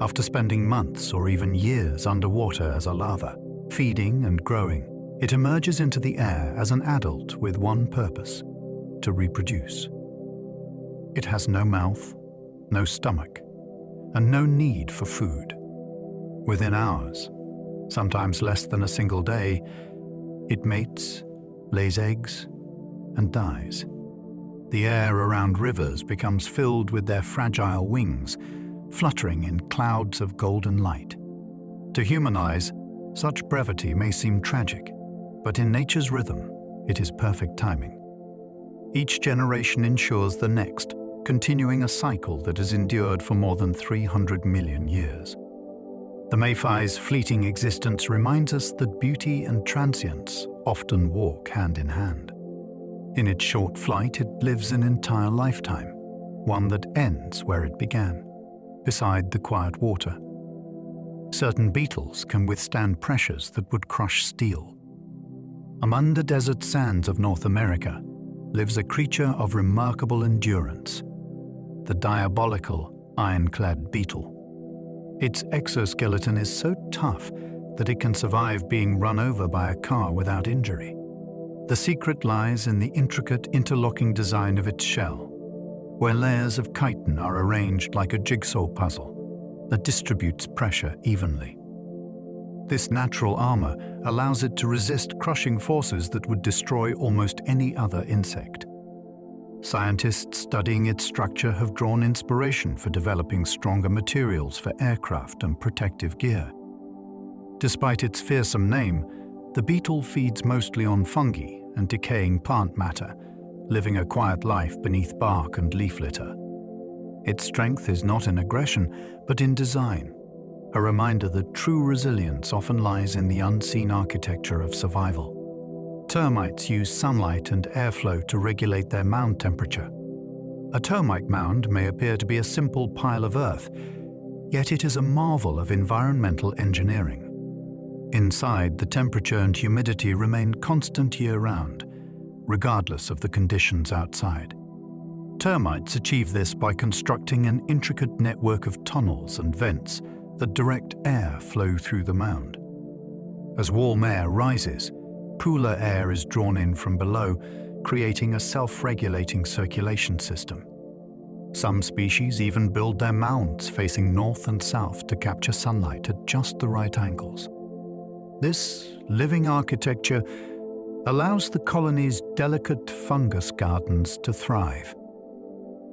A: After spending months or even years underwater as a larva, feeding and growing, it emerges into the air as an adult with one purpose: to reproduce. It has no mouth, no stomach, and no need for food. Within hours, sometimes less than a single day, it mates, lays eggs, and dies. The air around rivers becomes filled with their fragile wings, fluttering in clouds of golden light. To human eyes, such brevity may seem tragic, but in nature's rhythm, it is perfect timing. Each generation ensures the next, continuing a cycle that has endured for more than 300 million years. The mayfly's fleeting existence reminds us that beauty and transience often walk hand in hand. In its short flight, it lives an entire lifetime, one that ends where it began. beside the quiet water. Certain beetles can withstand pressures that would crush steel. Among the desert sands of North America lives a creature of remarkable endurance, the diabolical ironclad beetle. Its exoskeleton is so tough that it can survive being run over by a car without injury. The secret lies in the intricate interlocking design of its shell, where layers of chitin are arranged like a jigsaw puzzle that distributes pressure evenly. This natural armor allows it to resist crushing forces that would destroy almost any other insect. Scientists studying its structure have drawn inspiration for developing stronger materials for aircraft and protective gear. Despite its fearsome name, the beetle feeds mostly on fungi and decaying plant matter, living a quiet life beneath bark and leaf litter. Its strength is not in aggression, but in design, a reminder that true resilience often lies in the unseen architecture of survival. Termites use sunlight and airflow to regulate their mound temperature. A termite mound may appear to be a simple pile of earth, yet it is a marvel of environmental engineering. Inside, the temperature and humidity remain constant year-round, regardless of the conditions outside. Termites achieve this by constructing an intricate network of tunnels and vents that direct air flow through the mound. As warm air rises, cooler air is drawn in from below, creating a self-regulating circulation system. Some species even build their mounds facing north and south to capture sunlight at just the right angles. This living architecture allows the colony's delicate fungus gardens to thrive.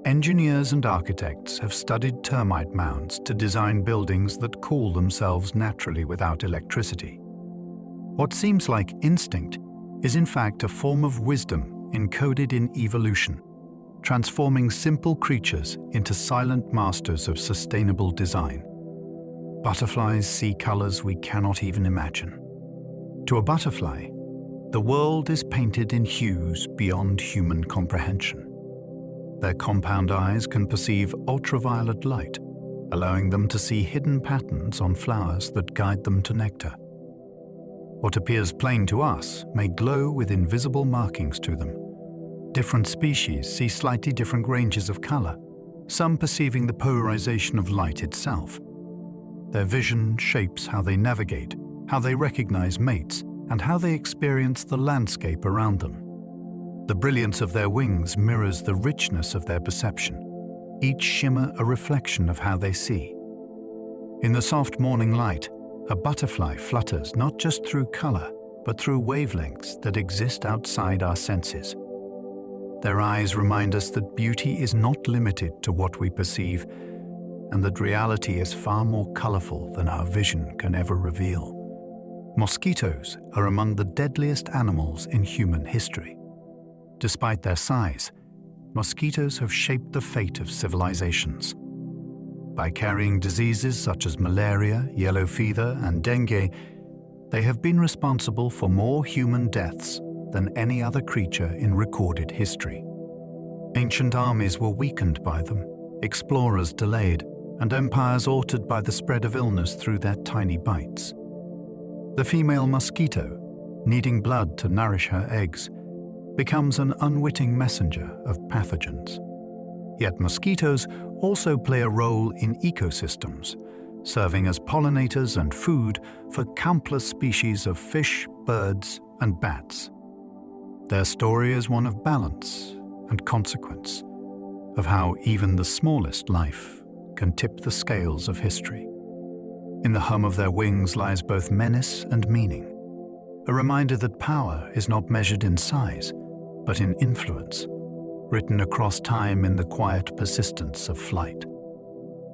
A: Engineers and architects have studied termite mounds to design buildings that cool themselves naturally without electricity. What seems like instinct is in fact a form of wisdom encoded in evolution, transforming simple creatures into silent masters of sustainable design. Butterflies see colors we cannot even imagine. To a butterfly, the world is painted in hues beyond human comprehension. Their compound eyes can perceive ultraviolet light, allowing them to see hidden patterns on flowers that guide them to nectar. What appears plain to us may glow with invisible markings to them. Different species see slightly different ranges of color, some perceiving the polarization of light itself. Their vision shapes how they navigate, how they recognize mates, and how they experience the landscape around them. The brilliance of their wings mirrors the richness of their perception, each shimmer a reflection of how they see. In the soft morning light, a butterfly flutters not just through color, but through wavelengths that exist outside our senses. Their eyes remind us that beauty is not limited to what we perceive, and that reality is far more colorful than our vision can ever reveal. Mosquitoes are among the deadliest animals in human history. Despite their size, mosquitoes have shaped the fate of civilizations. By carrying diseases such as malaria, yellow fever, and dengue, they have been responsible for more human deaths than any other creature in recorded history. Ancient armies were weakened by them, explorers delayed, and empires altered by the spread of illness through their tiny bites. The female mosquito, needing blood to nourish her eggs, becomes an unwitting messenger of pathogens. Yet mosquitoes also play a role in ecosystems, serving as pollinators and food for countless species of fish, birds, and bats. Their story is one of balance and consequence, of how even the smallest life can tip the scales of history. In the hum of their wings lies both menace and meaning, a reminder that power is not measured in size, but in influence, written across time in the quiet persistence of flight.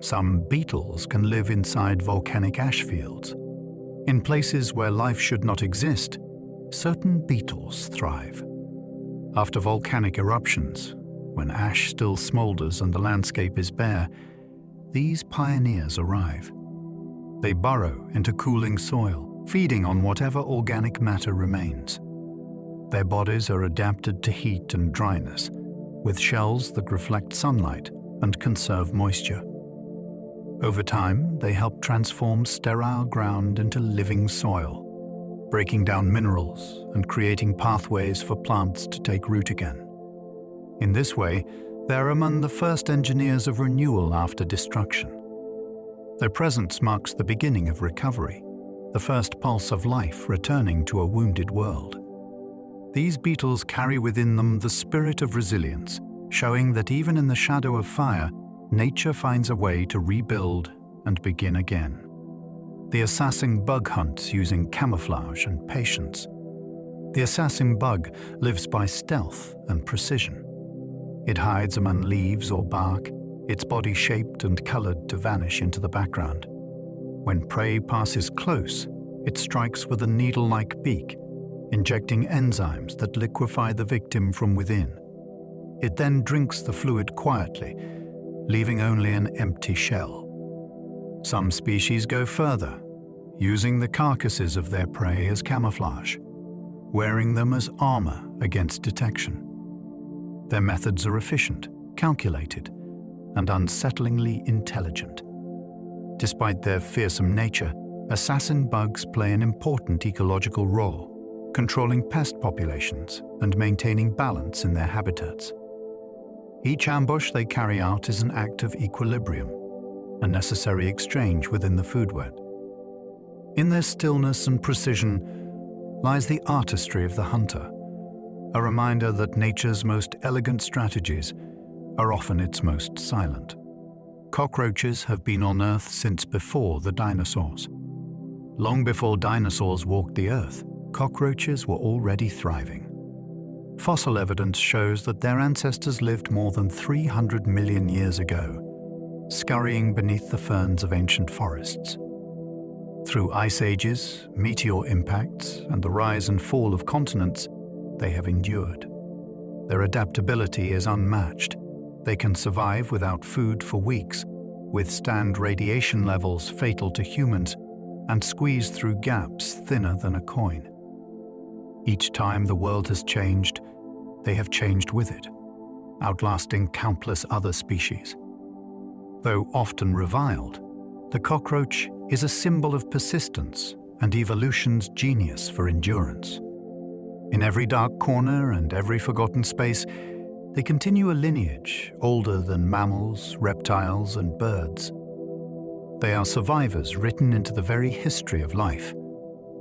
A: Some beetles can live inside volcanic ash fields. In places where life should not exist, certain beetles thrive. After volcanic eruptions, when ash still smolders and the landscape is bare, these pioneers arrive. They burrow into cooling soil, feeding on whatever organic matter remains. Their bodies are adapted to heat and dryness, with shells that reflect sunlight and conserve moisture. Over time, they help transform sterile ground into living soil, breaking down minerals and creating pathways for plants to take root again. In this way, they're among the first engineers of renewal after destruction. Their presence marks the beginning of recovery, the first pulse of life returning to a wounded world. These beetles carry within them the spirit of resilience, showing that even in the shadow of fire, nature finds a way to rebuild and begin again. The assassin bug hunts using camouflage and patience. The assassin bug lives by stealth and precision. It hides among leaves or bark, its body shaped and colored to vanish into the background. When prey passes close, it strikes with a needle-like beak, injecting enzymes that liquefy the victim from within. It then drinks the fluid quietly, leaving only an empty shell. Some species go further, using the carcasses of their prey as camouflage, wearing them as armor against detection. Their methods are efficient, calculated, and unsettlingly intelligent. Despite their fearsome nature, assassin bugs play an important ecological role, controlling pest populations and maintaining balance in their habitats. Each ambush they carry out is an act of equilibrium, a necessary exchange within the food web. In their stillness and precision lies the artistry of the hunter, a reminder that nature's most elegant strategies are often its most silent. Cockroaches have been on Earth since before the dinosaurs. Long before dinosaurs walked the Earth, cockroaches were already thriving. Fossil evidence shows that their ancestors lived more than 300 million years ago, scurrying beneath the ferns of ancient forests. Through ice ages, meteor impacts, and the rise and fall of continents, they have endured. Their adaptability is unmatched. They can survive without food for weeks, withstand radiation levels fatal to humans, and squeeze through gaps thinner than a coin. Each time the world has changed, they have changed with it, outlasting countless other species. Though often reviled, the cockroach is a symbol of persistence and evolution's genius for endurance. In every dark corner and every forgotten space, they continue a lineage older than mammals, reptiles, and birds. They are survivors written into the very history of life,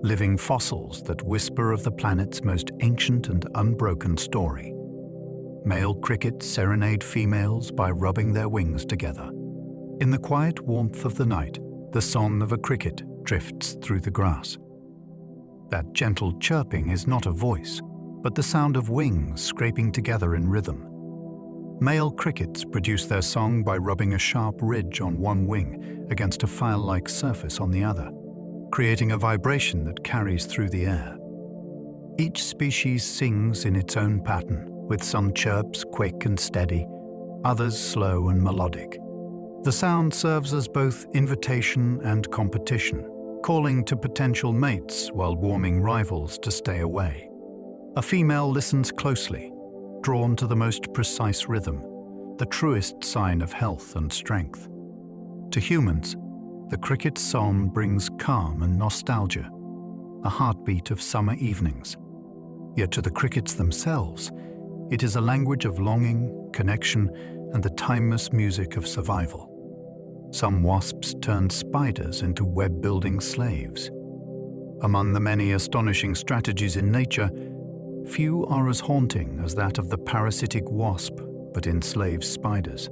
A: living fossils that whisper of the planet's most ancient and unbroken story. Male crickets serenade females by rubbing their wings together. In the quiet warmth of the night, the song of a cricket drifts through the grass. That gentle chirping is not a voice, but the sound of wings scraping together in rhythm. Male crickets produce their song by rubbing a sharp ridge on one wing against a file-like surface on the other, creating a vibration that carries through the air. Each species sings in its own pattern, with some chirps quick and steady, others slow and melodic. The sound serves as both invitation and competition, calling to potential mates while warning rivals to stay away. A female listens closely, drawn to the most precise rhythm, the truest sign of health and strength. To humans, the cricket's song brings calm and nostalgia, a heartbeat of summer evenings. Yet to the crickets themselves, it is a language of longing, connection, and the timeless music of survival. Some wasps turn spiders into web-building slaves. Among the many astonishing strategies in nature, few are as haunting as that of the parasitic wasp, but enslaves spiders.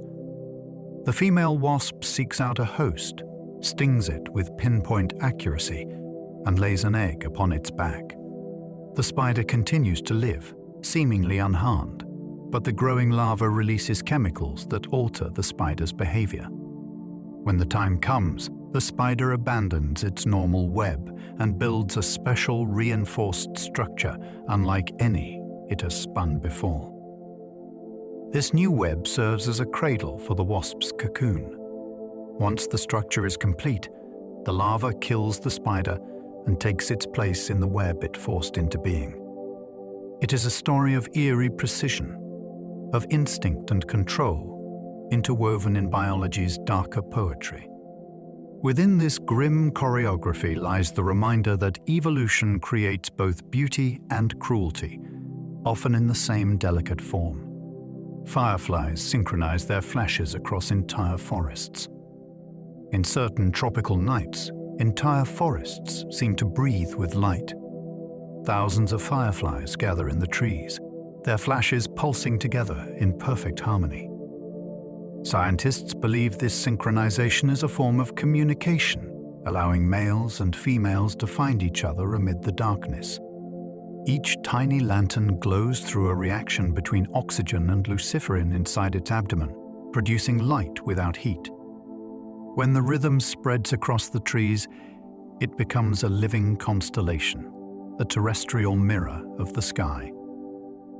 A: The female wasp seeks out a host, stings it with pinpoint accuracy, and lays an egg upon its back. The spider continues to live, seemingly unharmed, but the growing larva releases chemicals that alter the spider's behavior. When the time comes, the spider abandons its normal web and builds a special reinforced structure unlike any it has spun before. This new web serves as a cradle for the wasp's cocoon. Once the structure is complete, the larva kills the spider and takes its place in the web it forced into being. It is a story of eerie precision, of instinct and control, interwoven in biology's darker poetry. Within this grim choreography lies the reminder that evolution creates both beauty and cruelty, often in the same delicate form. Fireflies synchronize their flashes across entire forests. In certain tropical nights, entire forests seem to breathe with light. Thousands of fireflies gather in the trees, their flashes pulsing together in perfect harmony. Scientists believe this synchronization is a form of communication, allowing males and females to find each other amid the darkness. Each tiny lantern glows through a reaction between oxygen and luciferin inside its abdomen, producing light without heat. When the rhythm spreads across the trees, it becomes a living constellation, a terrestrial mirror of the sky.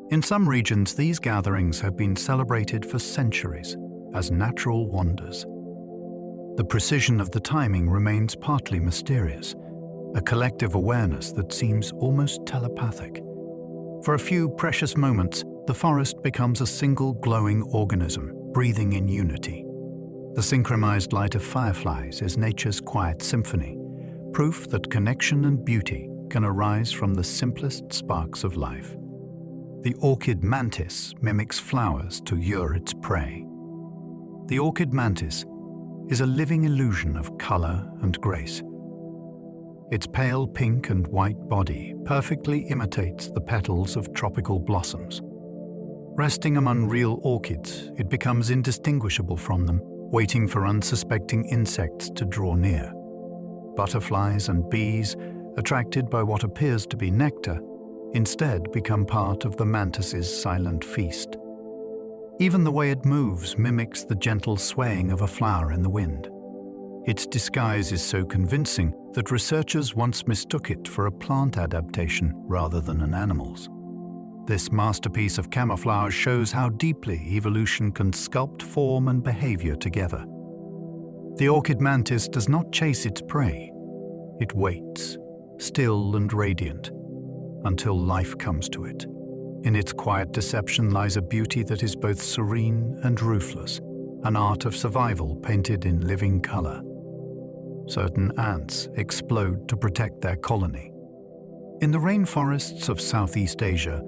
A: In some regions, these gatherings have been celebrated for centuries as natural wonders. The precision of the timing remains partly mysterious, a collective awareness that seems almost telepathic. For a few precious moments, the forest becomes a single glowing organism, breathing in unity. The synchronized light of fireflies is nature's quiet symphony, proof that connection and beauty can arise from the simplest sparks of life. The orchid mantis mimics flowers to lure its prey. The orchid mantis is a living illusion of color and grace. Its pale pink and white body perfectly imitates the petals of tropical blossoms. Resting among real orchids, it becomes indistinguishable from them, waiting for unsuspecting insects to draw near. Butterflies and bees, attracted by what appears to be nectar, instead become part of the mantis's silent feast. Even the way it moves mimics the gentle swaying of a flower in the wind. Its disguise is so convincing that researchers once mistook it for a plant adaptation rather than an animal's. This masterpiece of camouflage shows how deeply evolution can sculpt form and behavior together. The orchid mantis does not chase its prey. It waits, still and radiant, until life comes to it. In its quiet deception lies a beauty that is both serene and ruthless, an art of survival painted in living color. Certain ants explode to protect their colony. In the rainforests of Southeast Asia,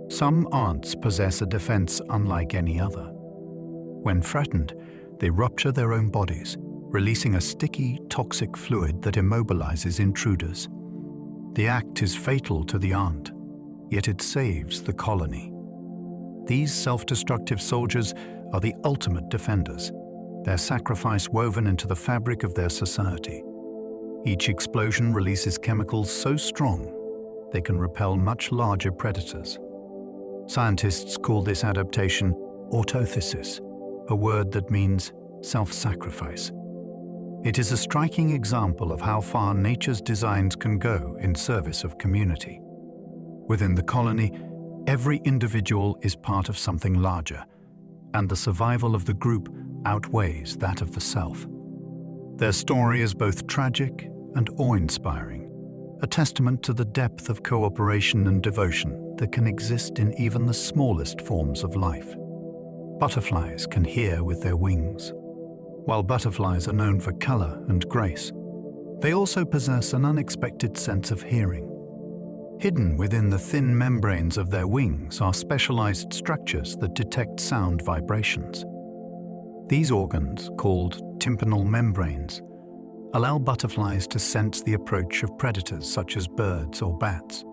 A: some ants possess a defense unlike any other. When threatened, they rupture their own bodies, releasing a sticky, toxic fluid that immobilizes intruders. The act is fatal to the ant, yet it saves the colony. These self-destructive soldiers are the ultimate defenders, their sacrifice woven into the fabric of their society. Each explosion releases chemicals so strong they can repel much larger predators. Scientists call this adaptation autothesis, a word that means self-sacrifice. It is a striking example of how far nature's designs can go in service of community. Within the colony, every individual is part of something larger, and the survival of the group outweighs that of the self. Their story is both tragic and awe-inspiring, a testament to the depth of cooperation and devotion that can exist in even the smallest forms of life. Butterflies can hear with their wings. While butterflies are known for color and grace, they also possess an unexpected sense of hearing. Hidden within the thin membranes of their wings are specialized structures that detect sound vibrations. These organs, called tympanal membranes, allow butterflies to sense the approach of predators such as birds or bats.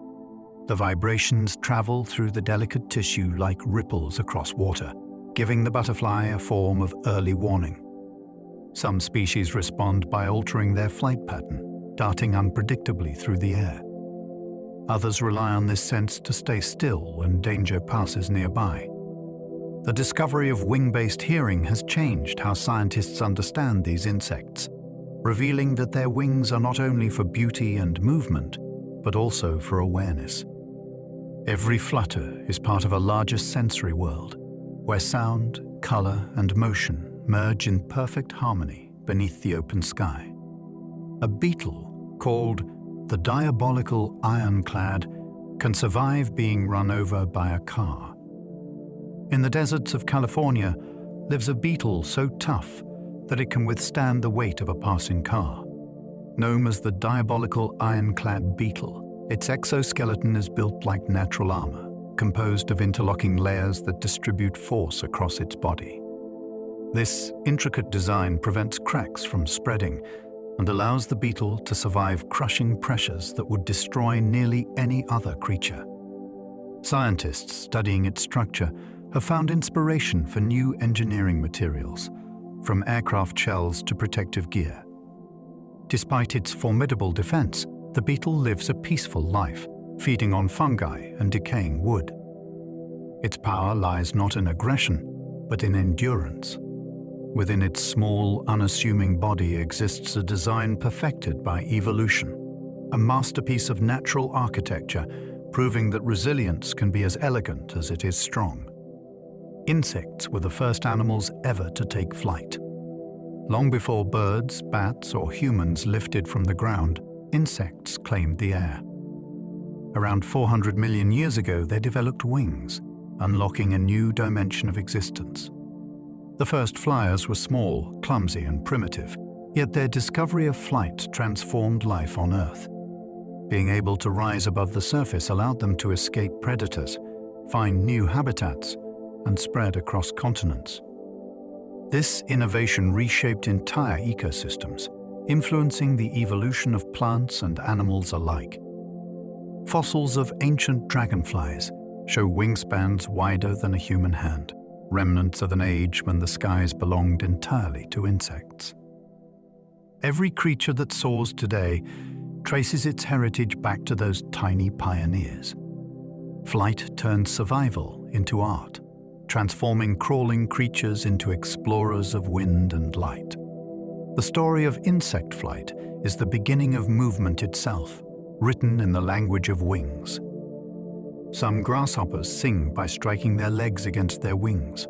A: The vibrations travel through the delicate tissue like ripples across water, giving the butterfly a form of early warning. Some species respond by altering their flight pattern, darting unpredictably through the air. Others rely on this sense to stay still when danger passes nearby. The discovery of wing-based hearing has changed how scientists understand these insects, revealing that their wings are not only for beauty and movement, but also for awareness. Every flutter is part of a larger sensory world, where sound, color, and motion merge in perfect harmony beneath the open sky. A beetle, called the diabolical ironclad, can survive being run over by a car. In the deserts of California lives a beetle so tough that it can withstand the weight of a passing car. Known as the diabolical ironclad beetle, its exoskeleton is built like natural armor, composed of interlocking layers that distribute force across its body. This intricate design prevents cracks from spreading and allows the beetle to survive crushing pressures that would destroy nearly any other creature. Scientists studying its structure have found inspiration for new engineering materials, from aircraft shells to protective gear. Despite its formidable defense, the beetle lives a peaceful life, feeding on fungi and decaying wood. Its power lies not in aggression, but in endurance. Within its small, unassuming body exists a design perfected by evolution, a masterpiece of natural architecture, proving that resilience can be as elegant as it is strong. Insects were the first animals ever to take flight. Long before birds, bats, or humans lifted from the ground, insects claimed the air. Around 400 million years ago, they developed wings, unlocking a new dimension of existence. The first flyers were small, clumsy, and primitive, yet their discovery of flight transformed life on Earth. Being able to rise above the surface allowed them to escape predators, find new habitats, and spread across continents. This innovation reshaped entire ecosystems, influencing the evolution of plants and animals alike. Fossils of ancient dragonflies show wingspans wider than a human hand, remnants of an age when the skies belonged entirely to insects. Every creature that soars today traces its heritage back to those tiny pioneers. Flight turned survival into art, transforming crawling creatures into explorers of wind and light. The story of insect flight is the beginning of movement itself, written in the language of wings. Some grasshoppers sing by striking their legs against their wings.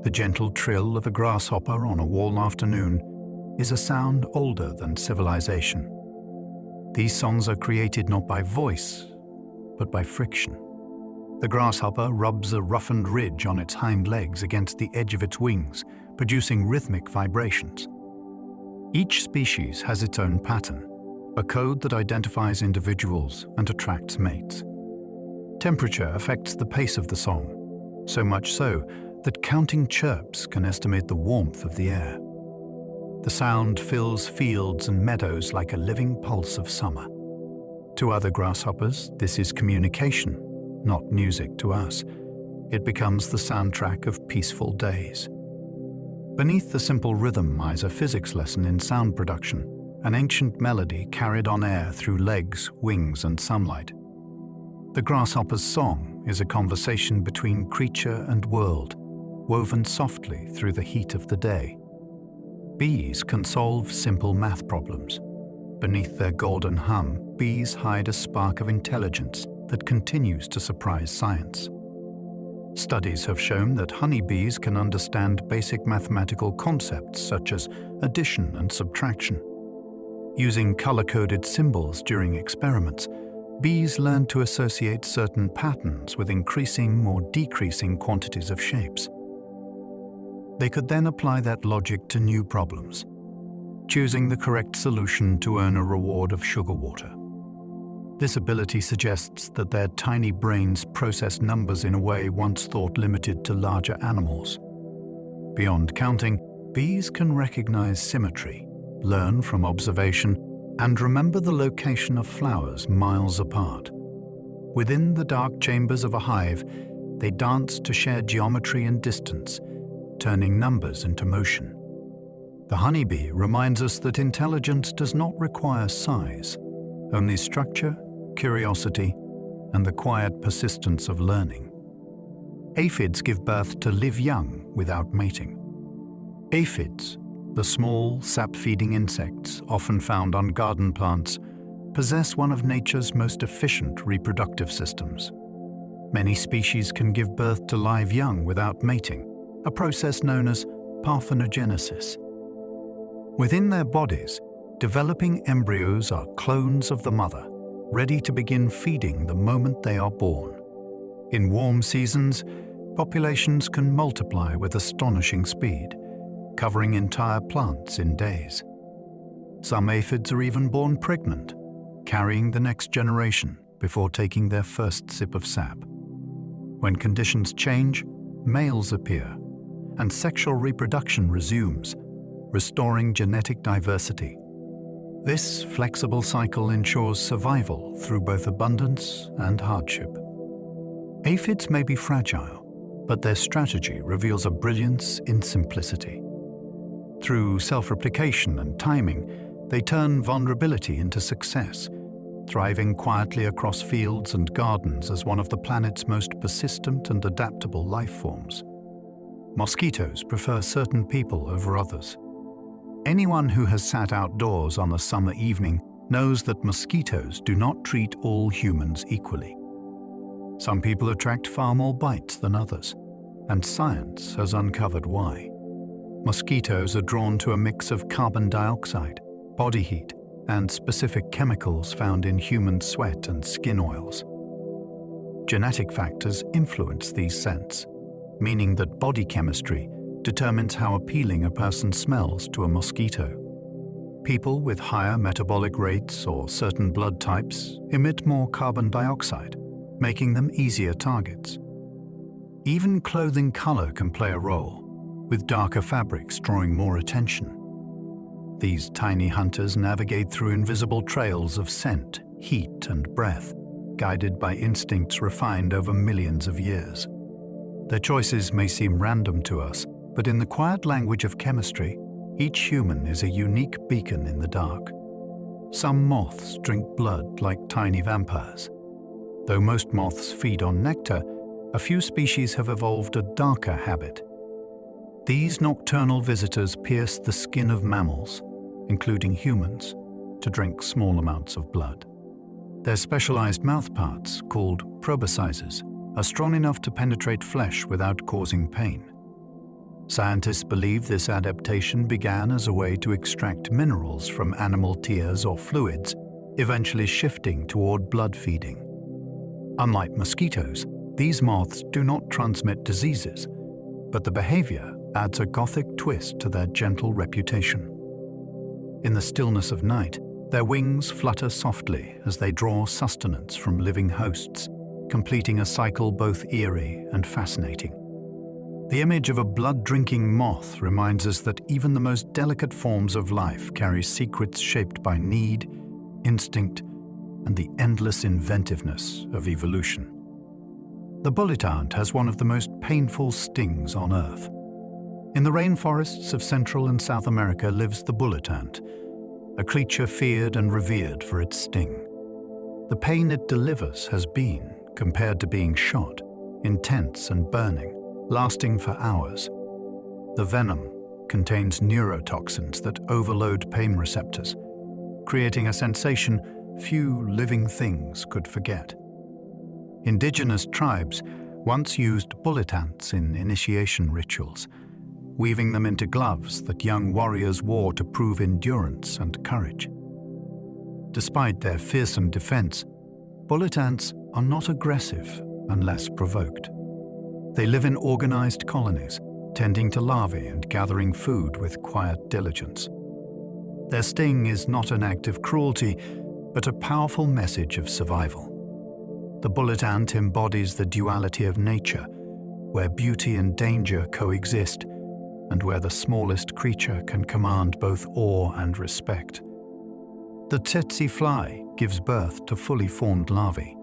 A: The gentle trill of a grasshopper on a warm afternoon is a sound older than civilization. These songs are created not by voice, but by friction. The grasshopper rubs a roughened ridge on its hind legs against the edge of its wings, producing rhythmic vibrations. Each species has its own pattern, a code that identifies individuals and attracts mates. Temperature affects the pace of the song, so much so that counting chirps can estimate the warmth of the air. The sound fills fields and meadows like a living pulse of summer. To other grasshoppers, this is communication, not music to us. It becomes the soundtrack of peaceful days. Beneath the simple rhythm lies a physics lesson in sound production, an ancient melody carried on air through legs, wings, and sunlight. The grasshopper's song is a conversation between creature and world, woven softly through the heat of the day. Bees can solve simple math problems. Beneath their golden hum, bees hide a spark of intelligence that continues to surprise science. Studies have shown that honeybees can understand basic mathematical concepts such as addition and subtraction. Using color-coded symbols during experiments, bees learn to associate certain patterns with increasing or decreasing quantities of shapes. They could then apply that logic to new problems, choosing the correct solution to earn a reward of sugar water. This ability suggests that their tiny brains process numbers in a way once thought limited to larger animals. Beyond counting, bees can recognize symmetry, learn from observation, and remember the location of flowers miles apart. Within the dark chambers of a hive, they dance to share geometry and distance, turning numbers into motion. The honeybee reminds us that intelligence does not require size, only structure, curiosity, and the quiet persistence of learning. Aphids give birth to live young without mating. Aphids, the small, sap-feeding insects often found on garden plants, possess one of nature's most efficient reproductive systems. Many species can give birth to live young without mating, a process known as parthenogenesis. Within their bodies, developing embryos are clones of the mother, ready to begin feeding the moment they are born. In warm seasons, populations can multiply with astonishing speed, covering entire plants in days. Some aphids are even born pregnant, carrying the next generation before taking their first sip of sap. When conditions change, males appear, and sexual reproduction resumes, restoring genetic diversity. This flexible cycle ensures survival through both abundance and hardship. Aphids may be fragile, but their strategy reveals a brilliance in simplicity. Through self-replication and timing, they turn vulnerability into success, thriving quietly across fields and gardens as one of the planet's most persistent and adaptable life forms. Mosquitoes prefer certain people over others. Anyone who has sat outdoors on a summer evening knows that mosquitoes do not treat all humans equally. Some people attract far more bites than others, and science has uncovered why. Mosquitoes are drawn to a mix of carbon dioxide, body heat, and specific chemicals found in human sweat and skin oils. Genetic factors influence these scents, meaning that body chemistry determines how appealing a person smells to a mosquito. People with higher metabolic rates or certain blood types emit more carbon dioxide, making them easier targets. Even clothing color can play a role, with darker fabrics drawing more attention. These tiny hunters navigate through invisible trails of scent, heat, and breath, guided by instincts refined over millions of years. Their choices may seem random to us, but in the quiet language of chemistry, each human is a unique beacon in the dark. Some moths drink blood like tiny vampires. Though most moths feed on nectar, a few species have evolved a darker habit. These nocturnal visitors pierce the skin of mammals, including humans, to drink small amounts of blood. Their specialized mouthparts, called proboscises, are strong enough to penetrate flesh without causing pain. Scientists believe this adaptation began as a way to extract minerals from animal tears or fluids, eventually shifting toward blood feeding. Unlike mosquitoes, these moths do not transmit diseases, but the behavior adds a gothic twist to their gentle reputation. In the stillness of night, their wings flutter softly as they draw sustenance from living hosts, completing a cycle both eerie and fascinating. The image of a blood-drinking moth reminds us that even the most delicate forms of life carry secrets shaped by need, instinct, and the endless inventiveness of evolution. The bullet ant has one of the most painful stings on Earth. In the rainforests of Central and South America lives the bullet ant, a creature feared and revered for its sting. The pain it delivers has been, compared to being shot, intense and burning, lasting for hours. The venom contains neurotoxins that overload pain receptors, creating a sensation few living things could forget. Indigenous tribes once used bullet ants in initiation rituals, weaving them into gloves that young warriors wore to prove endurance and courage. Despite their fearsome defense, bullet ants are not aggressive unless provoked. They live in organized colonies, tending to larvae and gathering food with quiet diligence. Their sting is not an act of cruelty, but a powerful message of survival. The bullet ant embodies the duality of nature, where beauty and danger coexist, and where the smallest creature can command both awe and respect. The tsetse fly gives birth to fully formed larvae.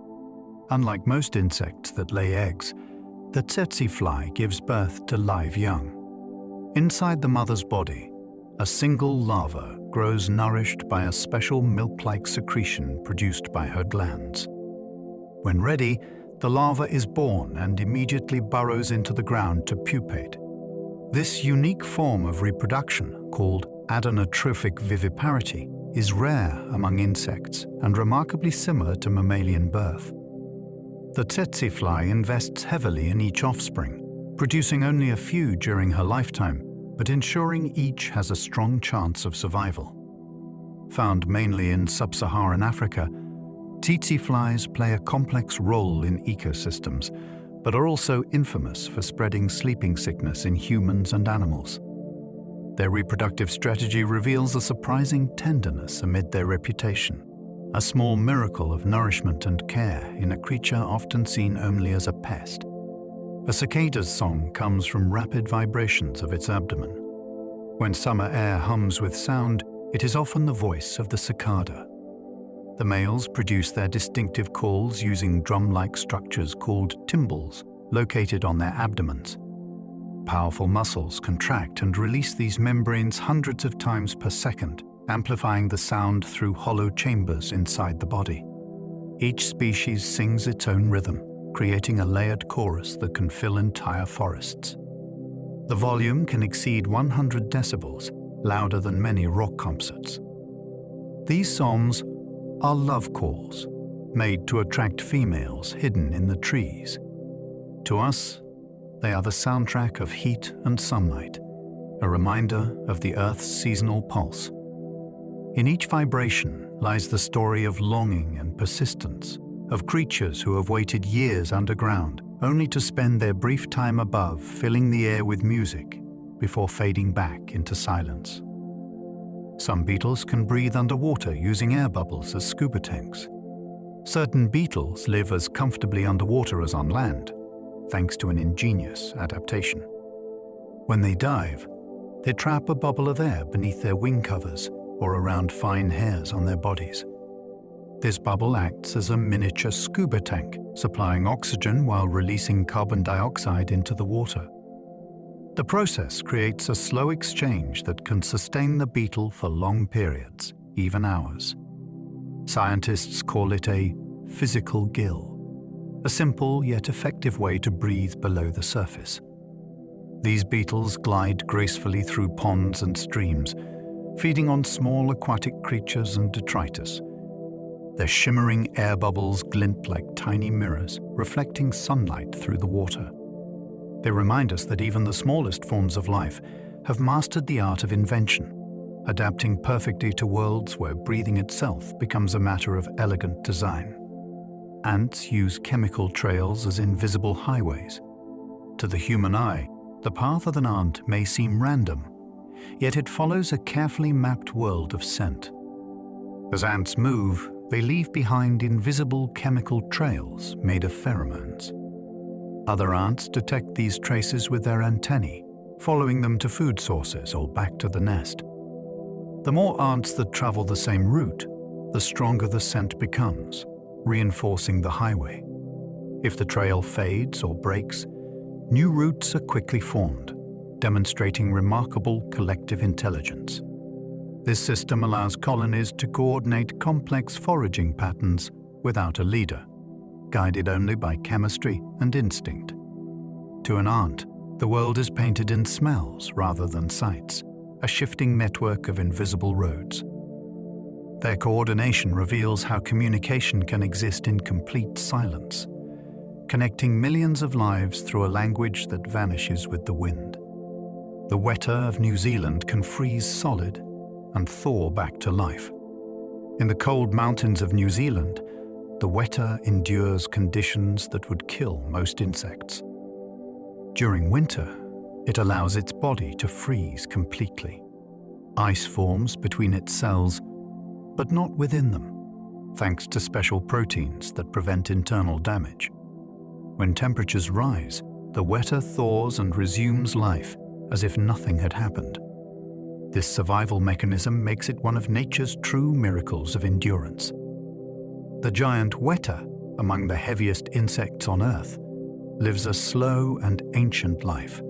A: Unlike most insects that lay eggs, the tsetse fly gives birth to live young. Inside the mother's body, a single larva grows nourished by a special milk-like secretion produced by her glands. When ready, the larva is born and immediately burrows into the ground to pupate. This unique form of reproduction, called adenotrophic viviparity, is rare among insects and remarkably similar to mammalian birth. The tsetse fly invests heavily in each offspring, producing only a few during her lifetime, but ensuring each has a strong chance of survival. Found mainly in sub-Saharan Africa, tsetse flies play a complex role in ecosystems, but are also infamous for spreading sleeping sickness in humans and animals. Their reproductive strategy reveals a surprising tenderness amid their reputation, a small miracle of nourishment and care in a creature often seen only as a pest. A cicada's song comes from rapid vibrations of its abdomen. When summer air hums with sound, it is often the voice of the cicada. The males produce their distinctive calls using drum-like structures called tymbals, located on their abdomens. Powerful muscles contract and release these membranes hundreds of times per second, amplifying the sound through hollow chambers inside the body. Each species sings its own rhythm, creating a layered chorus that can fill entire forests. The volume can exceed 100 decibels, louder than many rock concerts. These songs are love calls, made to attract females hidden in the trees. To us, they are the soundtrack of heat and sunlight, a reminder of the Earth's seasonal pulse. In each vibration lies the story of longing and persistence, of creatures who have waited years underground, only to spend their brief time above filling the air with music before fading back into silence. Some beetles can breathe underwater using air bubbles as scuba tanks. Certain beetles live as comfortably underwater as on land, thanks to an ingenious adaptation. When they dive, they trap a bubble of air beneath their wing covers or around fine hairs on their bodies. This bubble acts as a miniature scuba tank, supplying oxygen while releasing carbon dioxide into the water. The process creates a slow exchange that can sustain the beetle for long periods, even hours. Scientists call it a physical gill, a simple yet effective way to breathe below the surface. These beetles glide gracefully through ponds and streams, feeding on small aquatic creatures and detritus. Their shimmering air bubbles glint like tiny mirrors, reflecting sunlight through the water. They remind us that even the smallest forms of life have mastered the art of invention, adapting perfectly to worlds where breathing itself becomes a matter of elegant design. Ants use chemical trails as invisible highways. To the human eye, the path of an ant may seem random, yet it follows a carefully mapped world of scent. As ants move, they leave behind invisible chemical trails made of pheromones. Other ants detect these traces with their antennae, following them to food sources or back to the nest. The more ants that travel the same route, the stronger the scent becomes, reinforcing the highway. If the trail fades or breaks, new routes are quickly formed, demonstrating remarkable collective intelligence. This system allows colonies to coordinate complex foraging patterns without a leader, guided only by chemistry and instinct. To an ant, the world is painted in smells rather than sights, a shifting network of invisible roads. Their coordination reveals how communication can exist in complete silence, connecting millions of lives through a language that vanishes with the wind. The weta of New Zealand can freeze solid and thaw back to life. In the cold mountains of New Zealand, the weta endures conditions that would kill most insects. During winter, it allows its body to freeze completely. Ice forms between its cells, but not within them, thanks to special proteins that prevent internal damage. When temperatures rise, the weta thaws and resumes life as if nothing had happened. This survival mechanism makes it one of nature's true miracles of endurance. The giant weta, among the heaviest insects on Earth, lives a slow and ancient life,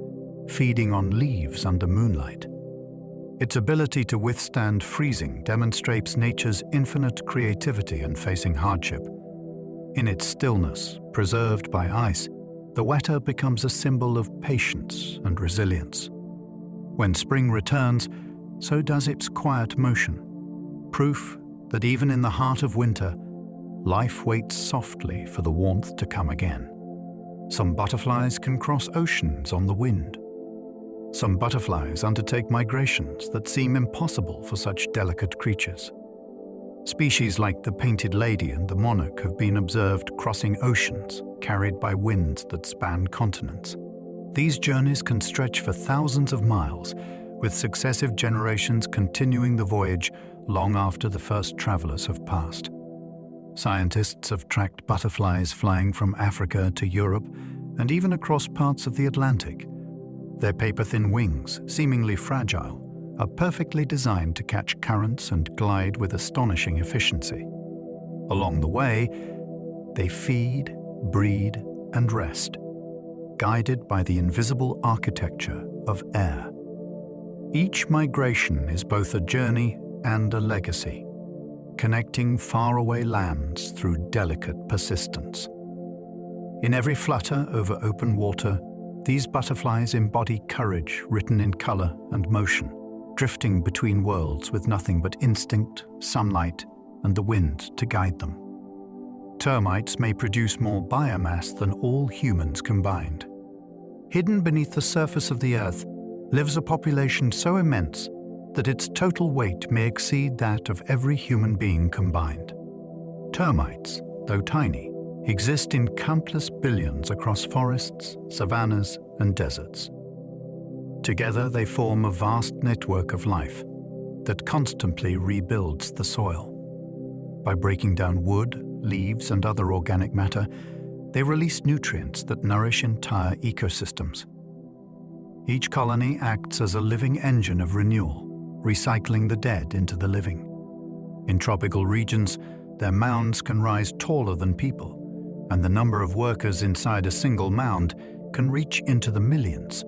A: feeding on leaves under moonlight. Its ability to withstand freezing demonstrates nature's infinite creativity in facing hardship. In its stillness, preserved by ice, the weta becomes a symbol of patience and resilience. When spring returns, so does its quiet motion, proof that even in the heart of winter, life waits softly for the warmth to come again. Some butterflies can cross oceans on the wind. Some butterflies undertake migrations that seem impossible for such delicate creatures. Species like the painted lady and the monarch have been observed crossing oceans, carried by winds that span continents. These journeys can stretch for thousands of miles, with successive generations continuing the voyage long after the first travelers have passed. Scientists have tracked butterflies flying from Africa to Europe and even across parts of the Atlantic. Their paper-thin wings, seemingly fragile, are perfectly designed to catch currents and glide with astonishing efficiency. Along the way, they feed, breed, and rest, guided by the invisible architecture of air. Each migration is both a journey and a legacy, connecting faraway lands through delicate persistence. In every flutter over open water, these butterflies embody courage written in color and motion, drifting between worlds with nothing but instinct, sunlight, and the wind to guide them. Termites may produce more biomass than all humans combined. Hidden beneath the surface of the Earth lives a population so immense that its total weight may exceed that of every human being combined. Termites, though tiny, exist in countless billions across forests, savannas, and deserts. Together they form a vast network of life that constantly rebuilds the soil. By breaking down wood, leaves, and other organic matter, they release nutrients that nourish entire ecosystems. Each colony acts as a living engine of renewal, recycling the dead into the living. In tropical regions, their mounds can rise taller than people, and the number of workers inside a single mound can reach into the millions.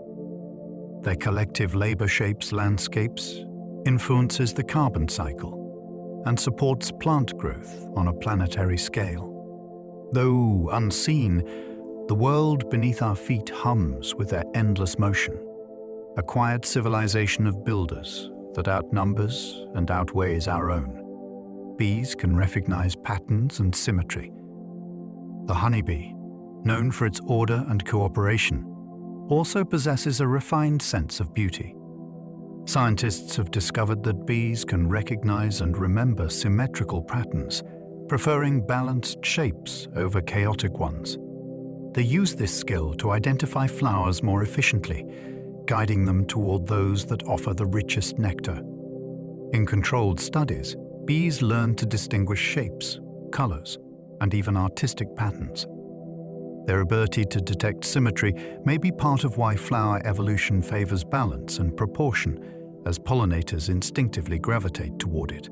A: Their collective labor shapes landscapes, influences the carbon cycle, and supports plant growth on a planetary scale. Though unseen, the world beneath our feet hums with their endless motion, a quiet civilization of builders that outnumbers and outweighs our own. Bees can recognize patterns and symmetry. The honeybee, known for its order and cooperation, also possesses a refined sense of beauty. Scientists have discovered that bees can recognize and remember symmetrical patterns, preferring balanced shapes over chaotic ones. They use this skill to identify flowers more efficiently, guiding them toward those that offer the richest nectar. In controlled studies, bees learn to distinguish shapes, colors, and even artistic patterns. Their ability to detect symmetry may be part of why flower evolution favors balance and proportion, as pollinators instinctively gravitate toward it.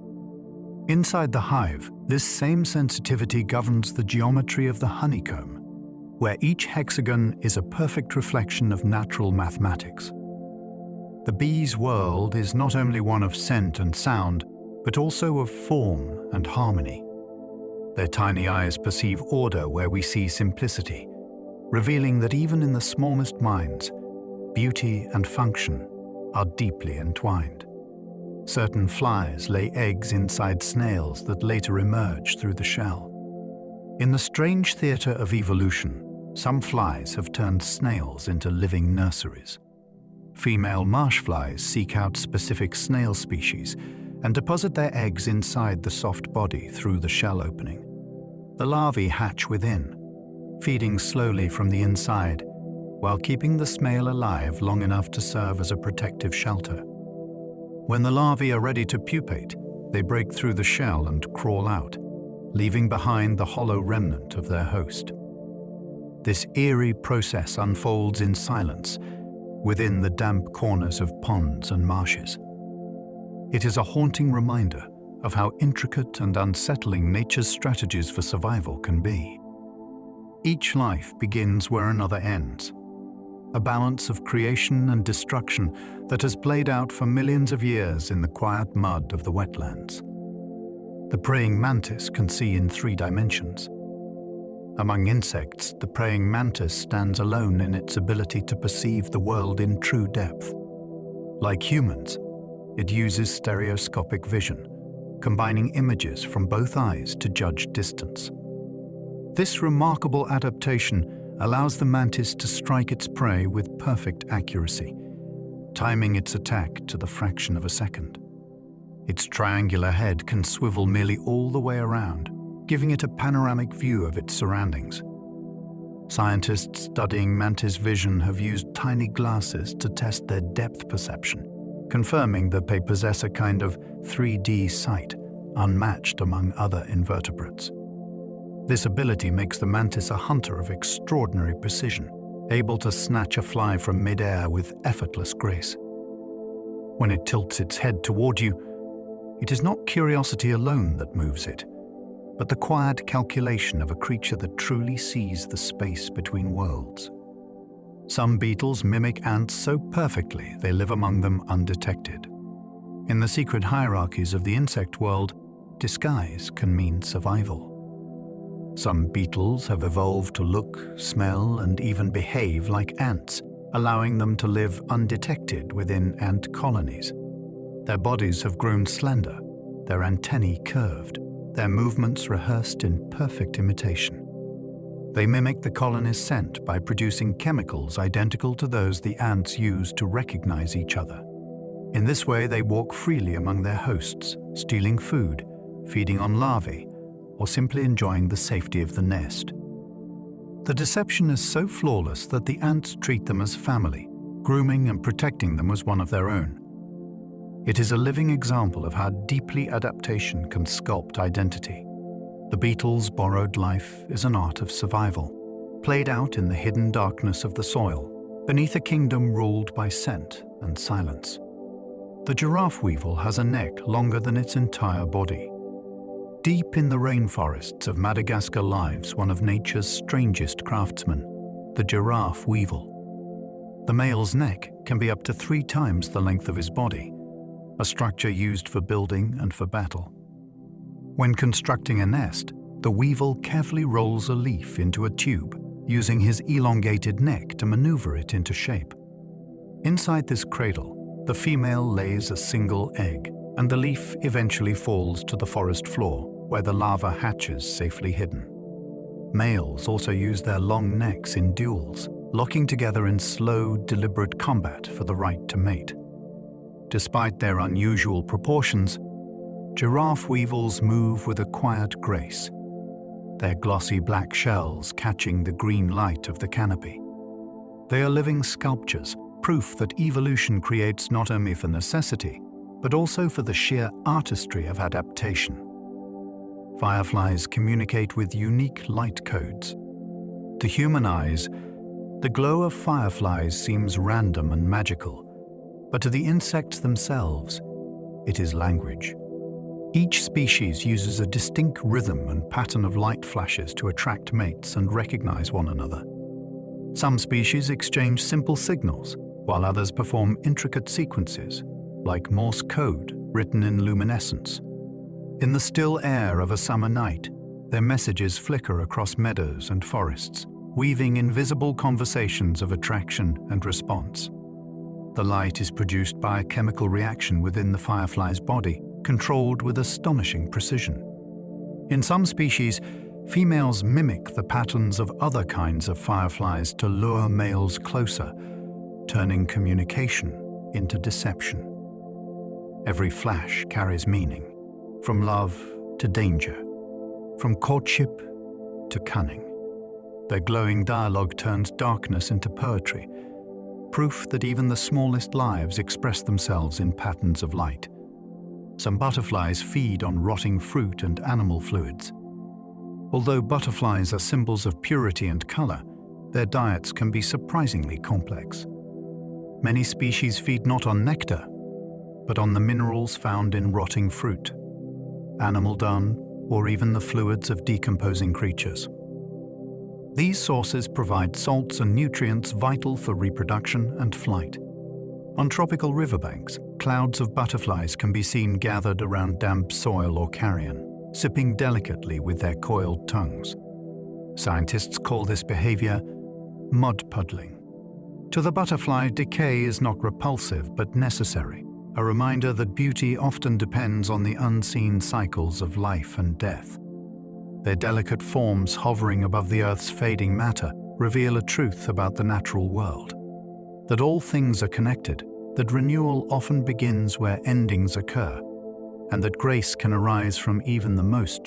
A: Inside the hive, this same sensitivity governs the geometry of the honeycomb, where each hexagon is a perfect reflection of natural mathematics. The bee's world is not only one of scent and sound, but also of form and harmony. Their tiny eyes perceive order where we see simplicity, revealing that even in the smallest minds, beauty and function are deeply entwined. Certain flies lay eggs inside snails that later emerge through the shell. In the strange theater of evolution, some flies have turned snails into living nurseries. Female marsh flies seek out specific snail species and deposit their eggs inside the soft body through the shell opening. The larvae hatch within, feeding slowly from the inside, while keeping the snail alive long enough to serve as a protective shelter. When the larvae are ready to pupate, they break through the shell and crawl out, leaving behind the hollow remnant of their host. This eerie process unfolds in silence within the damp corners of ponds and marshes. It is a haunting reminder of how intricate and unsettling nature's strategies for survival can be. Each life begins where another ends, a balance of creation and destruction that has played out for millions of years in the quiet mud of the wetlands. The praying mantis can see in 3 dimensions. Among insects, the praying mantis stands alone in its ability to perceive the world in true depth. Like humans, it uses stereoscopic vision, combining images from both eyes to judge distance. This remarkable adaptation allows the mantis to strike its prey with perfect accuracy, timing its attack to the fraction of a second. Its triangular head can swivel nearly all the way around, giving it a panoramic view of its surroundings. Scientists studying mantis vision have used tiny glasses to test their depth perception, confirming that they possess a kind of 3D sight unmatched among other invertebrates. This ability makes the mantis a hunter of extraordinary precision, able to snatch a fly from mid-air with effortless grace. When it tilts its head toward you, it is not curiosity alone that moves it, but the quiet calculation of a creature that truly sees the space between worlds. Some beetles mimic ants so perfectly they live among them undetected. In the secret hierarchies of the insect world, disguise can mean survival. Some beetles have evolved to look, smell, and even behave like ants, allowing them to live undetected within ant colonies. Their bodies have grown slender, their antennae curved, their movements rehearsed in perfect imitation. They mimic the colony's scent by producing chemicals identical to those the ants use to recognize each other. In this way, they walk freely among their hosts, stealing food, feeding on larvae, or simply enjoying the safety of the nest. The deception is so flawless that the ants treat them as family, grooming and protecting them as one of their own. It is a living example of how deeply adaptation can sculpt identity. The beetle's borrowed life is an art of survival, played out in the hidden darkness of the soil, beneath a kingdom ruled by scent and silence. The giraffe weevil has a neck longer than its entire body. Deep in the rainforests of Madagascar lives one of nature's strangest craftsmen, the giraffe weevil. The male's neck can be up to 3 times the length of his body, a structure used for building and for battle. When constructing a nest, the weevil carefully rolls a leaf into a tube, using his elongated neck to maneuver it into shape. Inside this cradle, the female lays a single egg, and the leaf eventually falls to the forest floor, where the larva hatches safely hidden. Males also use their long necks in duels, locking together in slow, deliberate combat for the right to mate. Despite their unusual proportions, giraffe weevils move with a quiet grace, their glossy black shells catching the green light of the canopy. They are living sculptures, proof that evolution creates not only for necessity, but also for the sheer artistry of adaptation. Fireflies communicate with unique light codes. To human eyes, the glow of fireflies seems random and magical, but to the insects themselves, it is language. Each species uses a distinct rhythm and pattern of light flashes to attract mates and recognize one another. Some species exchange simple signals, while others perform intricate sequences, like Morse code written in luminescence. In the still air of a summer night, their messages flicker across meadows and forests, weaving invisible conversations of attraction and response. The light is produced by a chemical reaction within the firefly's body, controlled with astonishing precision. In some species, females mimic the patterns of other kinds of fireflies to lure males closer, turning communication into deception. Every flash carries meaning, from love to danger, from courtship to cunning. Their glowing dialogue turns darkness into poetry, proof that even the smallest lives express themselves in patterns of light. Some butterflies feed on rotting fruit and animal fluids. Although butterflies are symbols of purity and color, their diets can be surprisingly complex. Many species feed not on nectar, but on the minerals found in rotting fruit, animal dung, or even the fluids of decomposing creatures. These sources provide salts and nutrients vital for reproduction and flight. On tropical riverbanks, clouds of butterflies can be seen gathered around damp soil or carrion, sipping delicately with their coiled tongues. Scientists call this behavior mud puddling. To the butterfly, decay is not repulsive but necessary, a reminder that beauty often depends on the unseen cycles of life and death. Their delicate forms hovering above the Earth's fading matter reveal a truth about the natural world. That all things are connected, that renewal often begins where endings occur, and that grace can arise from even the most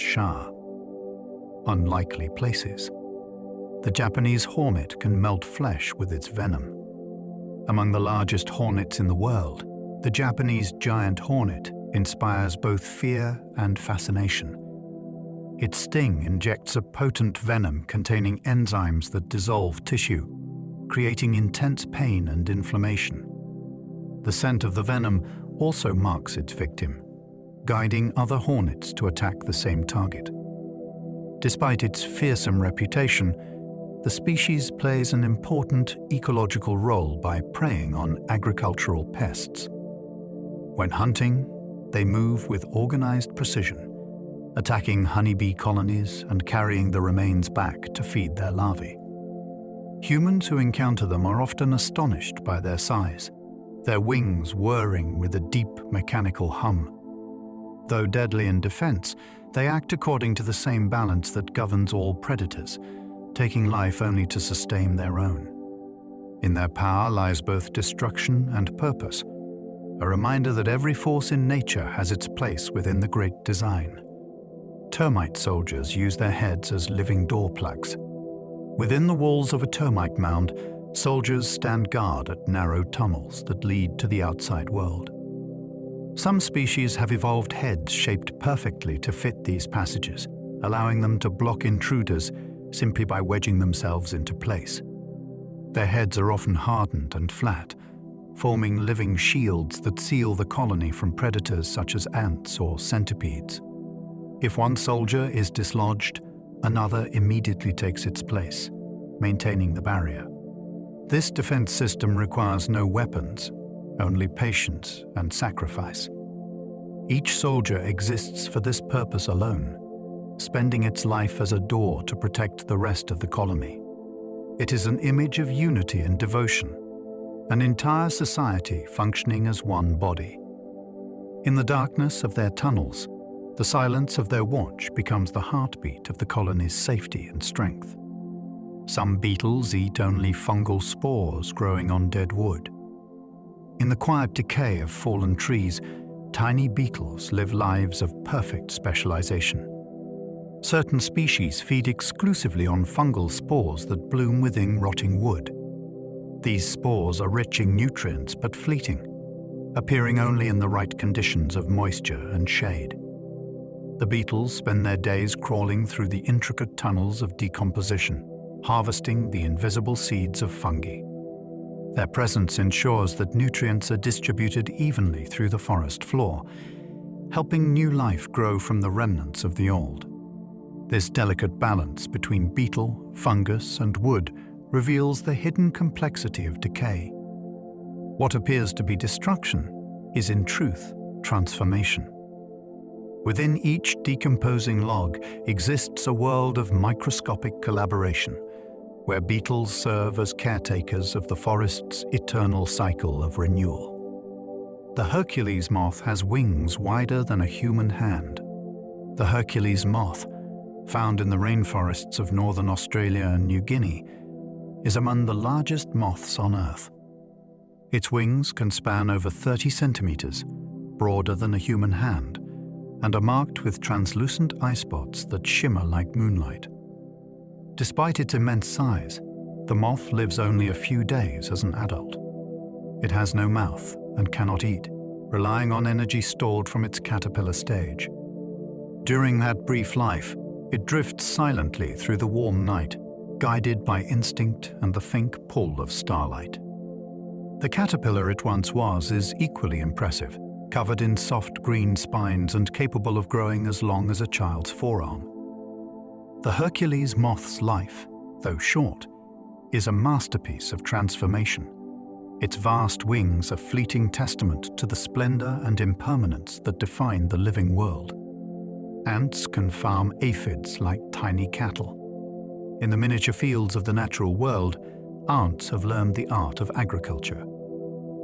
A: unlikely places. The Japanese hornet can melt flesh with its venom. Among the largest hornets in the world, The Japanese giant hornet inspires both fear and fascination. Its sting injects a potent venom containing enzymes that dissolve tissue, creating intense pain and inflammation. The scent of the venom also marks its victim, guiding other hornets to attack the same target. Despite its fearsome reputation, the species plays an important ecological role by preying on agricultural pests. When hunting, they move with organized precision, attacking honeybee colonies and carrying the remains back to feed their larvae. Humans who encounter them are often astonished by their size, their wings whirring with a deep mechanical hum. Though deadly in defense, they act according to the same balance that governs all predators, taking life only to sustain their own. In their power lies both destruction and purpose, a reminder that every force in nature has its place within the great design. Termite soldiers use their heads as living door plugs. Within the walls of a termite mound, soldiers stand guard at narrow tunnels that lead to the outside world. Some species have evolved heads shaped perfectly to fit these passages, allowing them to block intruders simply by wedging themselves into place. Their heads are often hardened and flat, forming living shields that seal the colony from predators such as ants or centipedes. If one soldier is dislodged, another immediately takes its place, maintaining the barrier. This defense system requires no weapons, only patience and sacrifice. Each soldier exists for this purpose alone, spending its life as a door to protect the rest of the colony. It is an image of unity and devotion, an entire society functioning as one body. In the darkness of their tunnels, the silence of their watch becomes the heartbeat of the colony's safety and strength. Some beetles eat only fungal spores growing on dead wood. In the quiet decay of fallen trees, tiny beetles live lives of perfect specialization. Certain species feed exclusively on fungal spores that bloom within rotting wood. These spores are rich in nutrients but fleeting, appearing only in the right conditions of moisture and shade. The beetles spend their days crawling through the intricate tunnels of decomposition, harvesting the invisible seeds of fungi. Their presence ensures that nutrients are distributed evenly through the forest floor, helping new life grow from the remnants of the old. This delicate balance between beetle, fungus, and wood reveals the hidden complexity of decay. What appears to be destruction is in truth transformation. Within each decomposing log exists a world of microscopic collaboration, where beetles serve as caretakers of the forest's eternal cycle of renewal. The Hercules moth has wings wider than a human hand. The Hercules moth, found in the rainforests of northern Australia and New Guinea, is among the largest moths on Earth. Its wings can span over 30 centimeters, broader than a human hand, and are marked with translucent eye spots that shimmer like moonlight. Despite its immense size, the moth lives only a few days as an adult. It has no mouth and cannot eat, relying on energy stored from its caterpillar stage. During that brief life, it drifts silently through the warm night, guided by instinct and the faint pull of starlight. The caterpillar it once was is equally impressive, covered in soft green spines and capable of growing as long as a child's forearm. The Hercules moth's life, though short, is a masterpiece of transformation. Its vast wings a fleeting testament to the splendor and impermanence that define the living world. Ants can farm aphids like tiny cattle. In the miniature fields of the natural world, ants have learned the art of agriculture.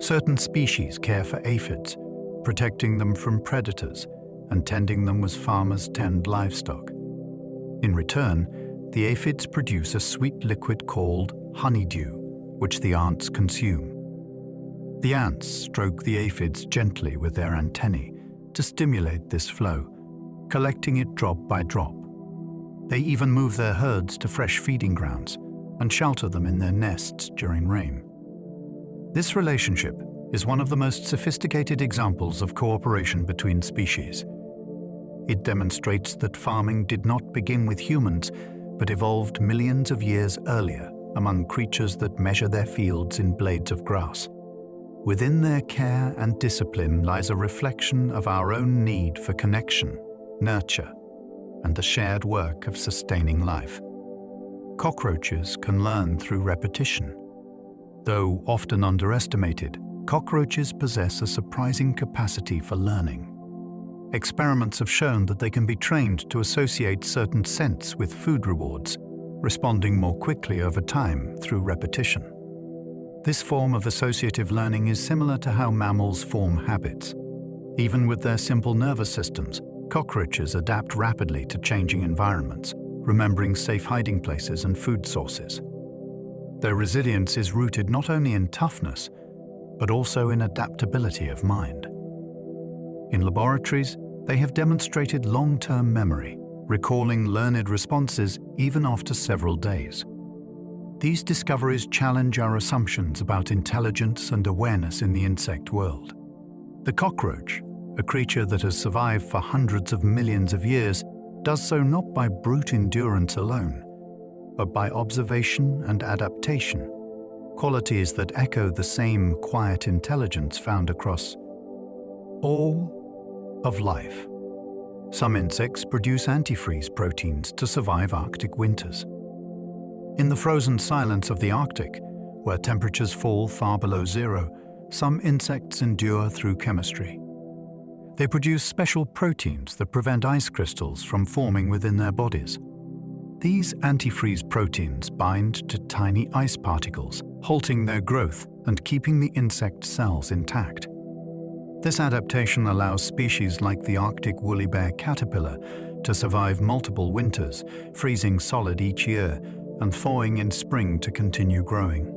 A: Certain species care for aphids, protecting them from predators and tending them as farmers tend livestock. In return, the aphids produce a sweet liquid called honeydew, which the ants consume. The ants stroke the aphids gently with their antennae to stimulate this flow, collecting it drop by drop. They even move their herds to fresh feeding grounds and shelter them in their nests during rain. This relationship, is one of the most sophisticated examples of cooperation between species. It demonstrates that farming did not begin with humans, but evolved millions of years earlier among creatures that measure their fields in blades of grass. Within their care and discipline lies a reflection of our own need for connection, nurture, and the shared work of sustaining life. Cockroaches can learn through repetition. Though often underestimated, cockroaches possess a surprising capacity for learning. Experiments have shown that they can be trained to associate certain scents with food rewards, responding more quickly over time through repetition. This form of associative learning is similar to how mammals form habits. Even with their simple nervous systems, cockroaches adapt rapidly to changing environments, remembering safe hiding places and food sources. Their resilience is rooted not only in toughness, but also in adaptability of mind. In laboratories, they have demonstrated long-term memory, recalling learned responses even after several days. These discoveries challenge our assumptions about intelligence and awareness in the insect world. The cockroach, a creature that has survived for hundreds of millions of years, does so not by brute endurance alone, but by observation and adaptation, qualities that echo the same quiet intelligence found across all of life. Some insects produce antifreeze proteins to survive Arctic winters. In the frozen silence of the Arctic, where temperatures fall far below zero, some insects endure through chemistry. They produce special proteins that prevent ice crystals from forming within their bodies. These antifreeze proteins bind to tiny ice particles, halting their growth and keeping the insect cells intact. This adaptation allows species like the Arctic woolly bear caterpillar to survive multiple winters, freezing solid each year and thawing in spring to continue growing.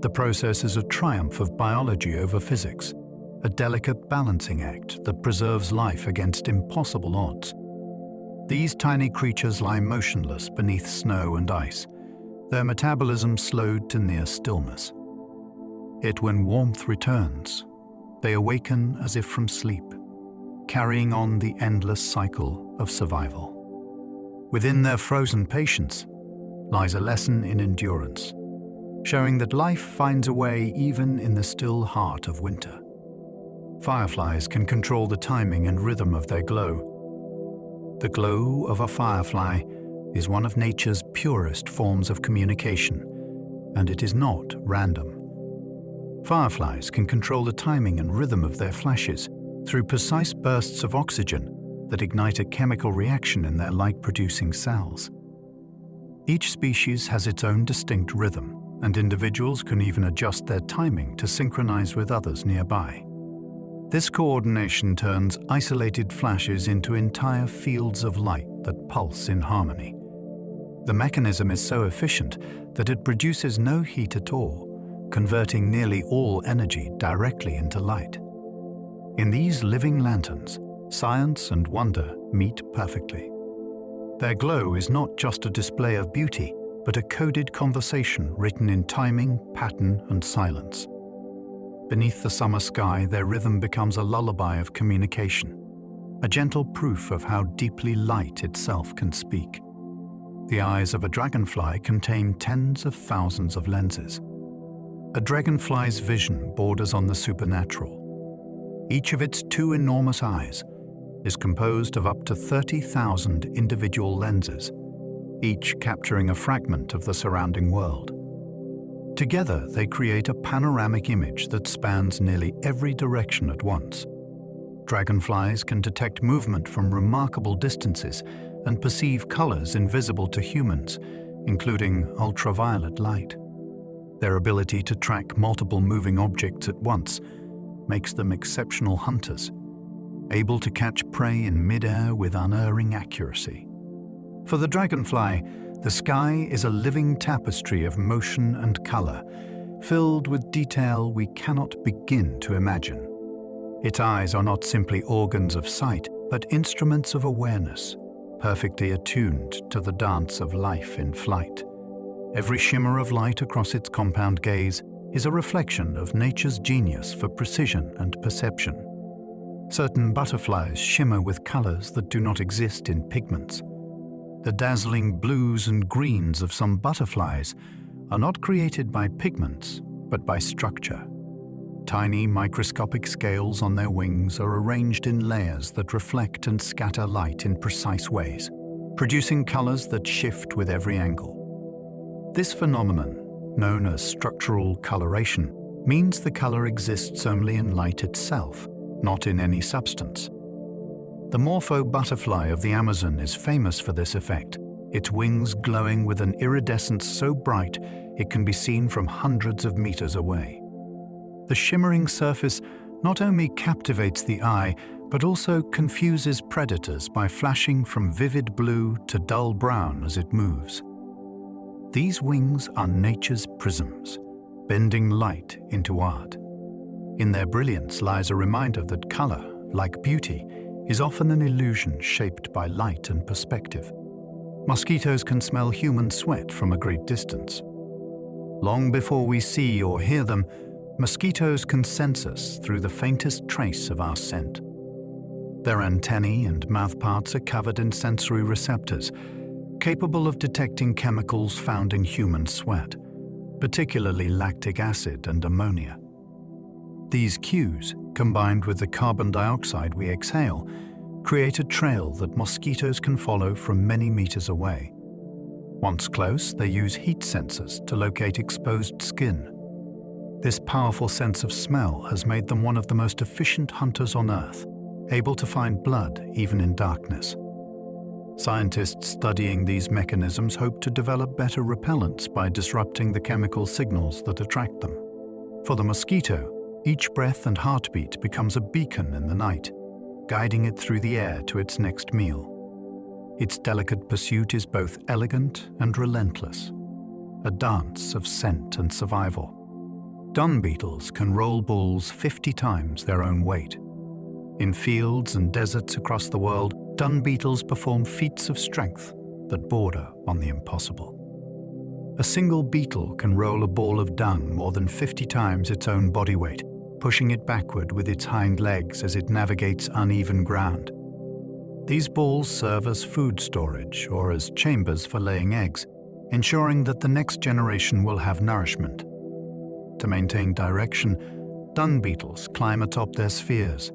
A: The process is a triumph of biology over physics, a delicate balancing act that preserves life against impossible odds. These tiny creatures lie motionless beneath snow and ice, their metabolism slowed to near stillness. Yet when warmth returns, they awaken as if from sleep, carrying on the endless cycle of survival. Within their frozen patience lies a lesson in endurance, showing that life finds a way even in the still heart of winter. Fireflies can control the timing and rhythm of their glow. The glow of a firefly is one of nature's purest forms of communication, and it is not random. Fireflies can control the timing and rhythm of their flashes through precise bursts of oxygen that ignite a chemical reaction in their light-producing cells. Each species has its own distinct rhythm, and individuals can even adjust their timing to synchronize with others nearby. This coordination turns isolated flashes into entire fields of light that pulse in harmony. The mechanism is so efficient that it produces no heat at all, converting nearly all energy directly into light. In these living lanterns, science and wonder meet perfectly. Their glow is not just a display of beauty, but a coded conversation written in timing, pattern, and silence. Beneath the summer sky, their rhythm becomes a lullaby of communication, a gentle proof of how deeply light itself can speak. The eyes of a dragonfly contain tens of thousands of lenses. A dragonfly's vision borders on the supernatural. Each of its two enormous eyes is composed of up to 30,000 individual lenses, each capturing a fragment of the surrounding world. Together, they create a panoramic image that spans nearly every direction at once. Dragonflies can detect movement from remarkable distances and perceive colors invisible to humans, including ultraviolet light. Their ability to track multiple moving objects at once makes them exceptional hunters, able to catch prey in midair with unerring accuracy. For the dragonfly, the sky is a living tapestry of motion and color, filled with detail we cannot begin to imagine. Its eyes are not simply organs of sight, but instruments of awareness, perfectly attuned to the dance of life in flight. Every shimmer of light across its compound gaze is a reflection of nature's genius for precision and perception. Certain butterflies shimmer with colors that do not exist in pigments. The dazzling blues and greens of some butterflies are not created by pigments, but by structure. Tiny microscopic scales on their wings are arranged in layers that reflect and scatter light in precise ways, producing colors that shift with every angle. This phenomenon, known as structural coloration, means the color exists only in light itself, not in any substance. The morpho butterfly of the Amazon is famous for this effect, its wings glowing with an iridescence so bright it can be seen from hundreds of meters away. The shimmering surface not only captivates the eye, but also confuses predators by flashing from vivid blue to dull brown as it moves. These wings are nature's prisms, bending light into art. In their brilliance lies a reminder that color, like beauty, is often an illusion shaped by light and perspective. Mosquitoes can smell human sweat from a great distance. Long before we see or hear them, mosquitoes can sense us through the faintest trace of our scent. Their antennae and mouthparts are covered in sensory receptors, capable of detecting chemicals found in human sweat, particularly lactic acid and ammonia. These cues, combined with the carbon dioxide we exhale, create a trail that mosquitoes can follow from many meters away. Once close, they use heat sensors to locate exposed skin. This powerful sense of smell has made them one of the most efficient hunters on Earth, able to find blood even in darkness. Scientists studying these mechanisms hope to develop better repellents by disrupting the chemical signals that attract them. For the mosquito, each breath and heartbeat becomes a beacon in the night, guiding it through the air to its next meal. Its delicate pursuit is both elegant and relentless, a dance of scent and survival. Dung beetles can roll balls 50 times their own weight. In fields and deserts across the world, dung beetles perform feats of strength that border on the impossible. A single beetle can roll a ball of dung more than 50 times its own body weight, pushing it backward with its hind legs as it navigates uneven ground. These balls serve as food storage or as chambers for laying eggs, ensuring that the next generation will have nourishment. To maintain direction, dung beetles climb atop their spheres,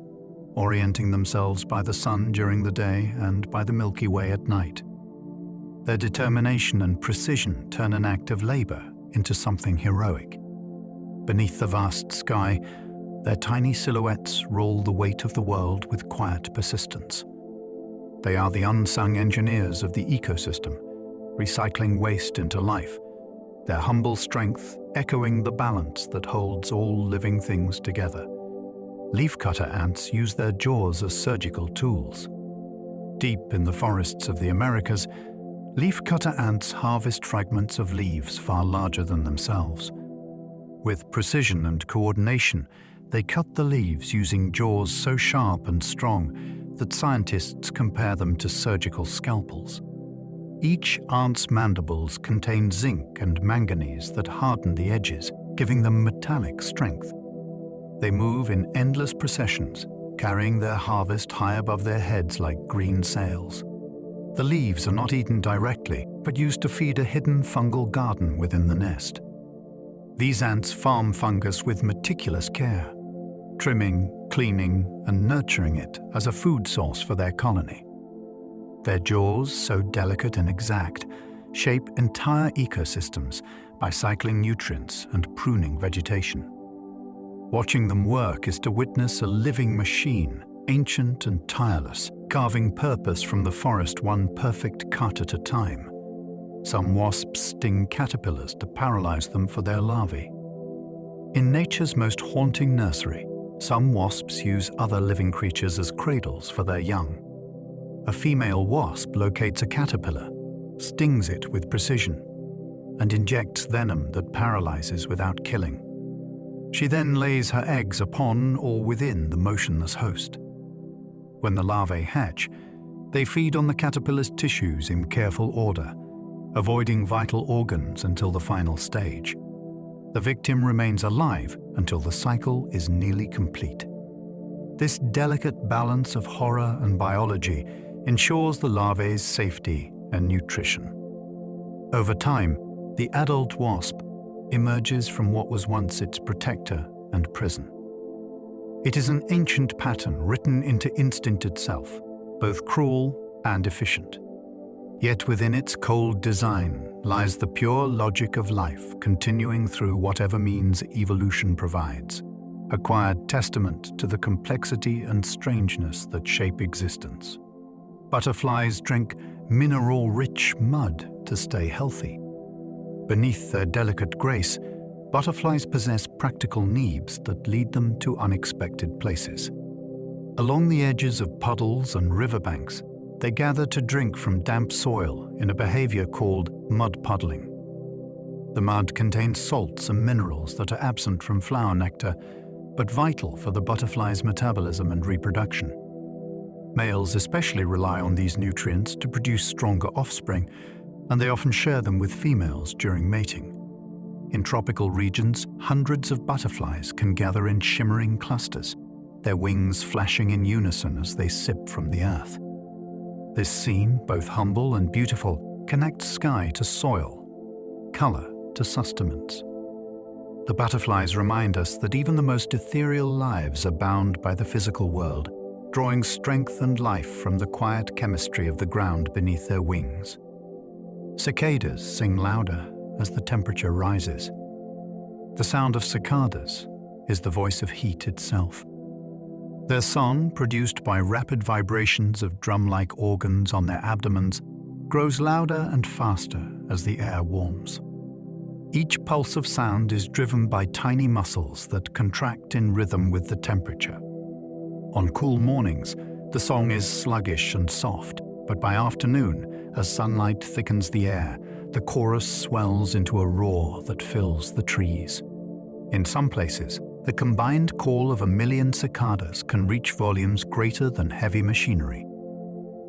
A: orienting themselves by the sun during the day and by the Milky Way at night. Their determination and precision turn an act of labor into something heroic. Beneath the vast sky, their tiny silhouettes roll the weight of the world with quiet persistence. They are the unsung engineers of the ecosystem, recycling waste into life, their humble strength echoing the balance that holds all living things together. Leafcutter ants use their jaws as surgical tools. Deep in the forests of the Americas, leafcutter ants harvest fragments of leaves far larger than themselves. With precision and coordination, they cut the leaves using jaws so sharp and strong that scientists compare them to surgical scalpels. Each ant's mandibles contain zinc and manganese that harden the edges, giving them metallic strength. They move in endless processions, carrying their harvest high above their heads like green sails. The leaves are not eaten directly, but used to feed a hidden fungal garden within the nest. These ants farm fungus with meticulous care, trimming, cleaning, and nurturing it as a food source for their colony. Their jaws, so delicate and exact, shape entire ecosystems by cycling nutrients and pruning vegetation. Watching them work is to witness a living machine, ancient and tireless, carving purpose from the forest one perfect cut at a time. Some wasps sting caterpillars to paralyze them for their larvae. In nature's most haunting nursery, some wasps use other living creatures as cradles for their young. A female wasp locates a caterpillar, stings it with precision, and injects venom that paralyzes without killing. She then lays her eggs upon or within the motionless host. When the larvae hatch, they feed on the caterpillar's tissues in careful order, avoiding vital organs until the final stage. The victim remains alive until the cycle is nearly complete. This delicate balance of horror and biology ensures the larvae's safety and nutrition. Over time, the adult wasp emerges from what was once its protector and prison. It is an ancient pattern written into instinct itself, both cruel and efficient. Yet within its cold design lies the pure logic of life continuing through whatever means evolution provides, a quiet testament to the complexity and strangeness that shape existence. Butterflies drink mineral-rich mud to stay healthy. Beneath their delicate grace, butterflies possess practical needs that lead them to unexpected places. Along the edges of puddles and riverbanks, they gather to drink from damp soil in a behavior called mud puddling. The mud contains salts and minerals that are absent from flower nectar, but vital for the butterfly's metabolism and reproduction. Males especially rely on these nutrients to produce stronger offspring, and they often share them with females during mating. In tropical regions, hundreds of butterflies can gather in shimmering clusters, their wings flashing in unison as they sip from the earth. This scene, both humble and beautiful, connects sky to soil, color to sustenance. The butterflies remind us that even the most ethereal lives are bound by the physical world, drawing strength and life from the quiet chemistry of the ground beneath their wings. Cicadas sing louder as the temperature rises. The sound of cicadas is the voice of heat itself. Their song, produced by rapid vibrations of drum-like organs on their abdomens, grows louder and faster as the air warms. Each pulse of sound is driven by tiny muscles that contract in rhythm with the temperature. On cool mornings, the song is sluggish and soft, but by afternoon, as sunlight thickens the air, the chorus swells into a roar that fills the trees. In some places, the combined call of 1 million cicadas can reach volumes greater than heavy machinery.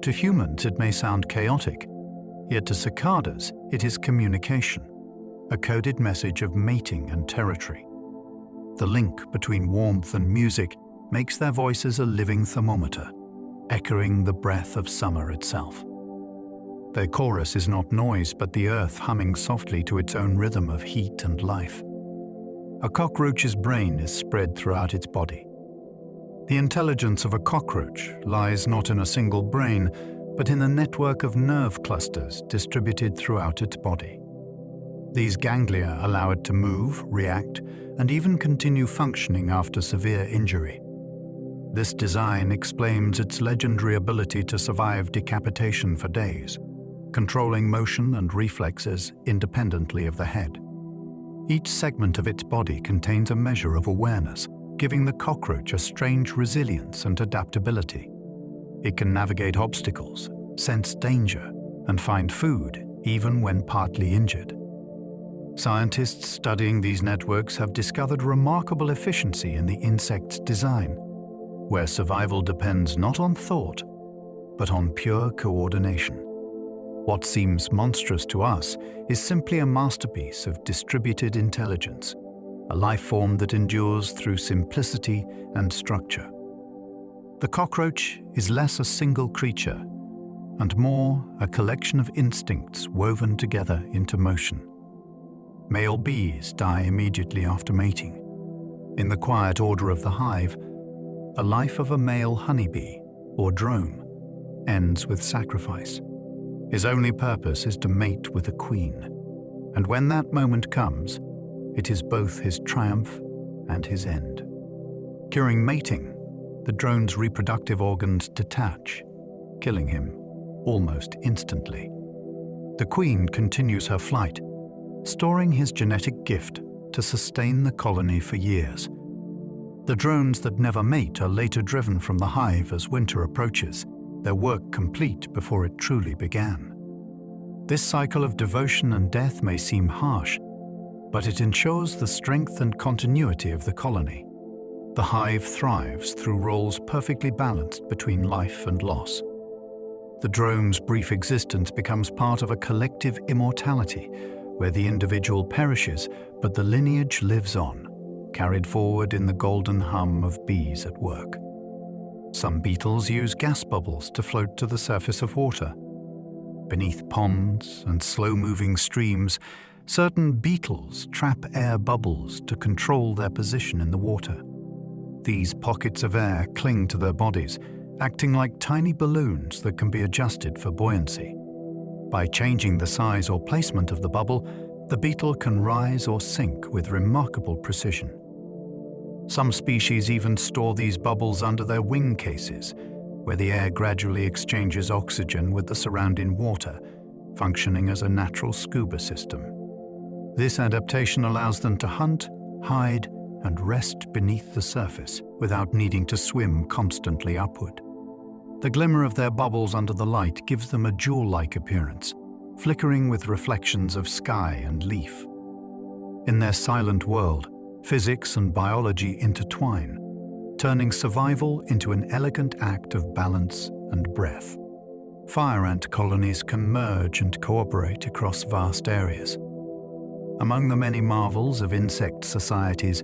A: To humans, it may sound chaotic, yet to cicadas, it is communication, a coded message of mating and territory. The link between warmth and music makes their voices a living thermometer, echoing the breath of summer itself. Their chorus is not noise, but the earth humming softly to its own rhythm of heat and life. A cockroach's brain is spread throughout its body. The intelligence of a cockroach lies not in a single brain, but in a network of nerve clusters distributed throughout its body. These ganglia allow it to move, react, and even continue functioning after severe injury. This design explains its legendary ability to survive decapitation for days, controlling motion and reflexes independently of the head. Each segment of its body contains a measure of awareness, giving the cockroach a strange resilience and adaptability. It can navigate obstacles, sense danger, and find food even when partly injured. Scientists studying these networks have discovered remarkable efficiency in the insect's design, where survival depends not on thought, but on pure coordination. What seems monstrous to us is simply a masterpiece of distributed intelligence, a life form that endures through simplicity and structure. The cockroach is less a single creature and more a collection of instincts woven together into motion. Male bees die immediately after mating. In the quiet order of the hive, a life of a male honeybee, or drone, ends with sacrifice. His only purpose is to mate with a queen, and when that moment comes, it is both his triumph and his end. During mating, the drone's reproductive organs detach, killing him almost instantly. The queen continues her flight, storing his genetic gift to sustain the colony for years. The drones that never mate are later driven from the hive as winter approaches, their work complete before it truly began. This cycle of devotion and death may seem harsh, but it ensures the strength and continuity of the colony. The hive thrives through roles perfectly balanced between life and loss. The drone's brief existence becomes part of a collective immortality, where the individual perishes, but the lineage lives on, carried forward in the golden hum of bees at work. Some beetles use gas bubbles to float to the surface of water. Beneath ponds and slow-moving streams, certain beetles trap air bubbles to control their position in the water. These pockets of air cling to their bodies, acting like tiny balloons that can be adjusted for buoyancy. By changing the size or placement of the bubble, the beetle can rise or sink with remarkable precision. Some species even store these bubbles under their wing cases, where the air gradually exchanges oxygen with the surrounding water, functioning as a natural scuba system. This adaptation allows them to hunt, hide, and rest beneath the surface without needing to swim constantly upward. The glimmer of their bubbles under the light gives them a jewel-like appearance, flickering with reflections of sky and leaf. In their silent world, physics and biology intertwine, turning survival into an elegant act of balance and breath. Fire ant colonies can merge and cooperate across vast areas. Among the many marvels of insect societies,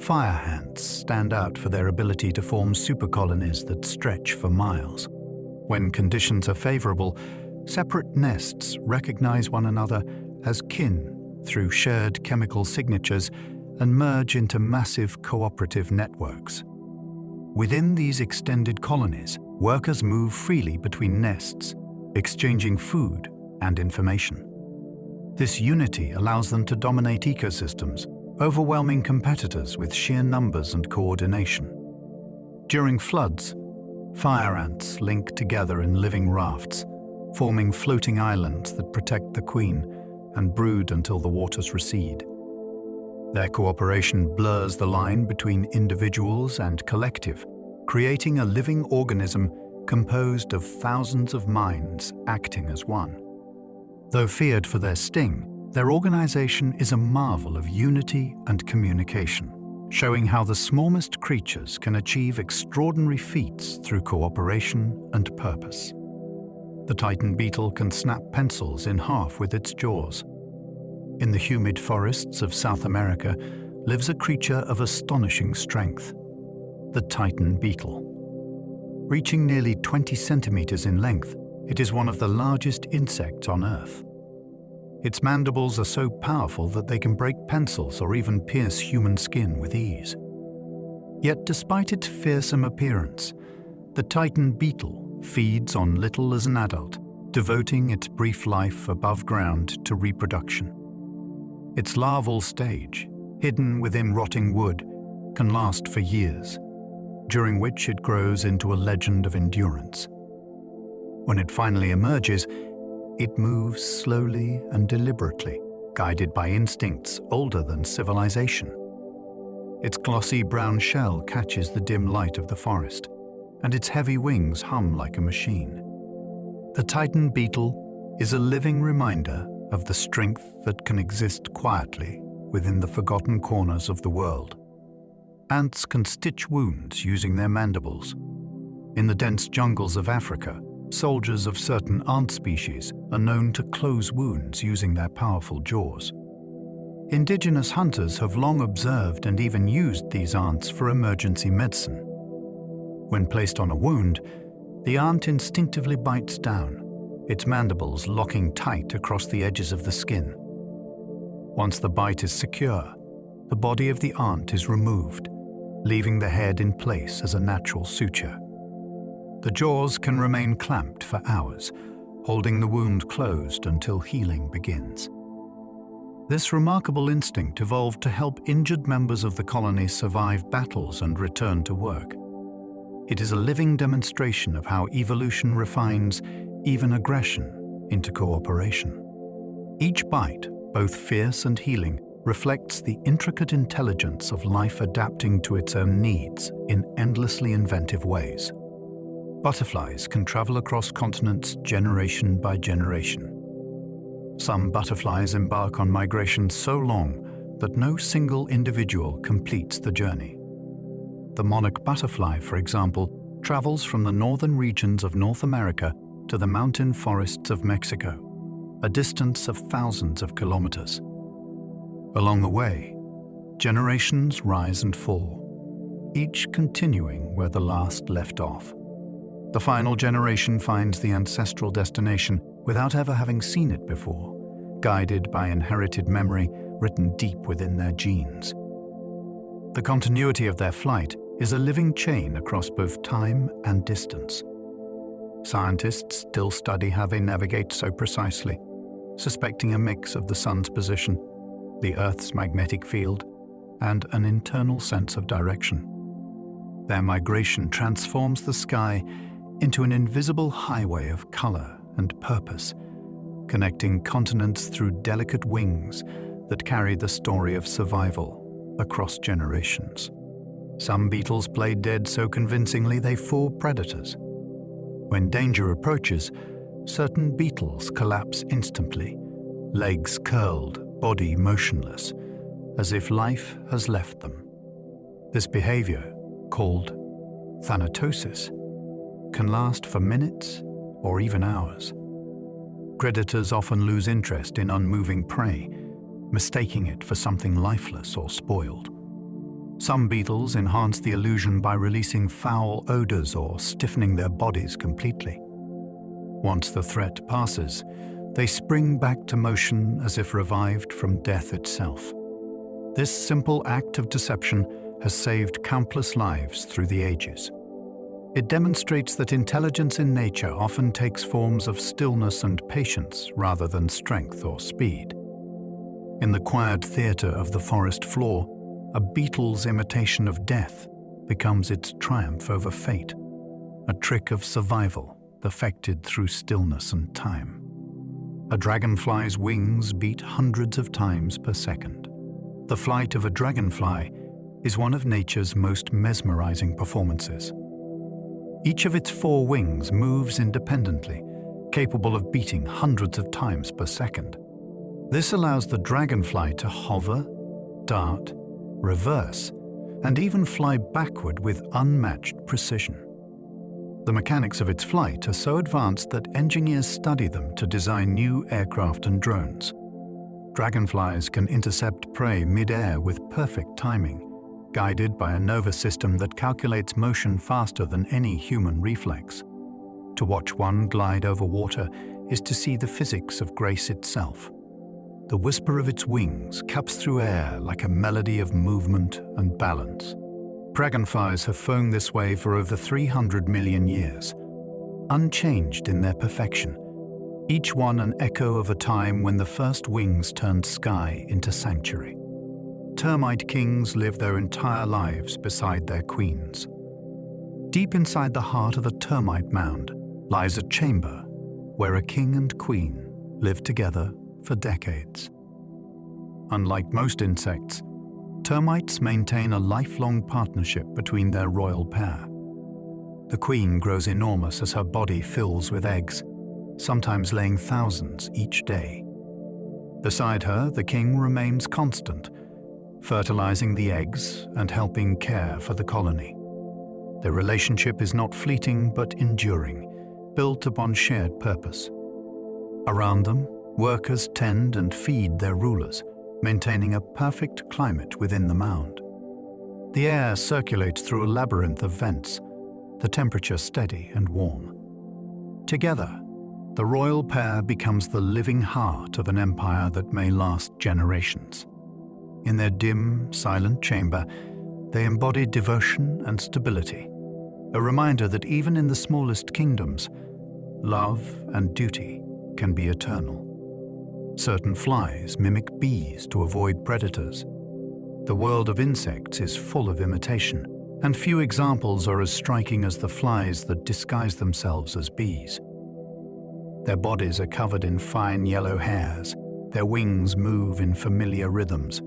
A: fire ants stand out for their ability to form supercolonies that stretch for miles. When conditions are favorable, separate nests recognize one another as kin through shared chemical signatures and merge into massive cooperative networks. Within these extended colonies, workers move freely between nests, exchanging food and information. This unity allows them to dominate ecosystems, overwhelming competitors with sheer numbers and coordination. During floods, fire ants link together in living rafts, forming floating islands that protect the queen and brood until the waters recede. Their cooperation blurs the line between individuals and collective, creating a living organism composed of thousands of minds acting as one. Though feared for their sting, their organization is a marvel of unity and communication, showing how the smallest creatures can achieve extraordinary feats through cooperation and purpose. The Titan beetle can snap pencils in half with its jaws. In the humid forests of South America lives a creature of astonishing strength, the Titan beetle. Reaching nearly 20 centimeters in length, it is one of the largest insects on Earth. Its mandibles are so powerful that they can break pencils or even pierce human skin with ease. Yet despite its fearsome appearance, the Titan beetle feeds on little as an adult, devoting its brief life above ground to reproduction. Its larval stage, hidden within rotting wood, can last for years, during which it grows into a legend of endurance. When it finally emerges, it moves slowly and deliberately, guided by instincts older than civilization. Its glossy brown shell catches the dim light of the forest, and its heavy wings hum like a machine. The Titan beetle is a living reminder of the strength that can exist quietly within the forgotten corners of the world. Ants can stitch wounds using their mandibles. In the dense jungles of Africa, soldiers of certain ant species are known to close wounds using their powerful jaws. Indigenous hunters have long observed and even used these ants for emergency medicine. When placed on a wound, the ant instinctively bites down, its mandibles locking tight across the edges of the skin. Once the bite is secure, the body of the ant is removed, leaving the head in place as a natural suture. The jaws can remain clamped for hours, holding the wound closed until healing begins. This remarkable instinct evolved to help injured members of the colony survive battles and return to work. It is a living demonstration of how evolution refines even aggression into cooperation. Each bite, both fierce and healing, reflects the intricate intelligence of life adapting to its own needs in endlessly inventive ways. Butterflies can travel across continents generation by generation. Some butterflies embark on migration so long that no single individual completes the journey. The monarch butterfly, for example, travels from the northern regions of North America to the mountain forests of Mexico, a distance of thousands of kilometers. Along the way, generations rise and fall, each continuing where the last left off. The final generation finds the ancestral destination without ever having seen it before, guided by inherited memory written deep within their genes. The continuity of their flight is a living chain across both time and distance. Scientists still study how they navigate so precisely, suspecting a mix of the sun's position, the Earth's magnetic field, and an internal sense of direction. Their migration transforms the sky into an invisible highway of color and purpose, connecting continents through delicate wings that carry the story of survival across generations. Some beetles play dead so convincingly they fool predators. When danger approaches, certain beetles collapse instantly, legs curled, body motionless, as if life has left them. This behavior, called thanatosis, can last for minutes or even hours. Predators often lose interest in unmoving prey, mistaking it for something lifeless or spoiled. Some beetles enhance the illusion by releasing foul odors or stiffening their bodies completely. Once the threat passes, they spring back to motion as if revived from death itself. This simple act of deception has saved countless lives through the ages. It demonstrates that intelligence in nature often takes forms of stillness and patience rather than strength or speed. In the quiet theater of the forest floor, a beetle's imitation of death becomes its triumph over fate, a trick of survival perfected through stillness and time. A dragonfly's wings beat hundreds of times per second. The flight of a dragonfly is one of nature's most mesmerizing performances. Each of its 4 wings moves independently, capable of beating hundreds of times per second. This allows the dragonfly to hover, dart, reverse, and even fly backward with unmatched precision. The mechanics of its flight are so advanced that engineers study them to design new aircraft and drones. Dragonflies can intercept prey mid-air with perfect timing, guided by a nervous system that calculates motion faster than any human reflex. To watch one glide over water is to see the physics of grace itself. The whisper of its wings cuts through air like a melody of movement and balance. Dragonflies have flown this way for over 300 million years, unchanged in their perfection, each one an echo of a time when the first wings turned sky into sanctuary. Termite kings live their entire lives beside their queens. Deep inside the heart of a termite mound lies a chamber where a king and queen live together for decades. Unlike most insects, termites maintain a lifelong partnership between their royal pair. The queen grows enormous as her body fills with eggs, sometimes laying thousands each day. Beside her, the king remains constant, fertilizing the eggs and helping care for the colony. Their relationship is not fleeting but enduring, built upon shared purpose. Around them, workers tend and feed their rulers, maintaining a perfect climate within the mound. The air circulates through a labyrinth of vents, the temperature steady and warm. Together, the royal pair becomes the living heart of an empire that may last generations. In their dim, silent chamber, they embody devotion and stability, a reminder that even in the smallest kingdoms, love and duty can be eternal. Certain flies mimic bees to avoid predators. The world of insects is full of imitation, and few examples are as striking as the flies that disguise themselves as bees. Their bodies are covered in fine yellow hairs, their wings move in familiar rhythms,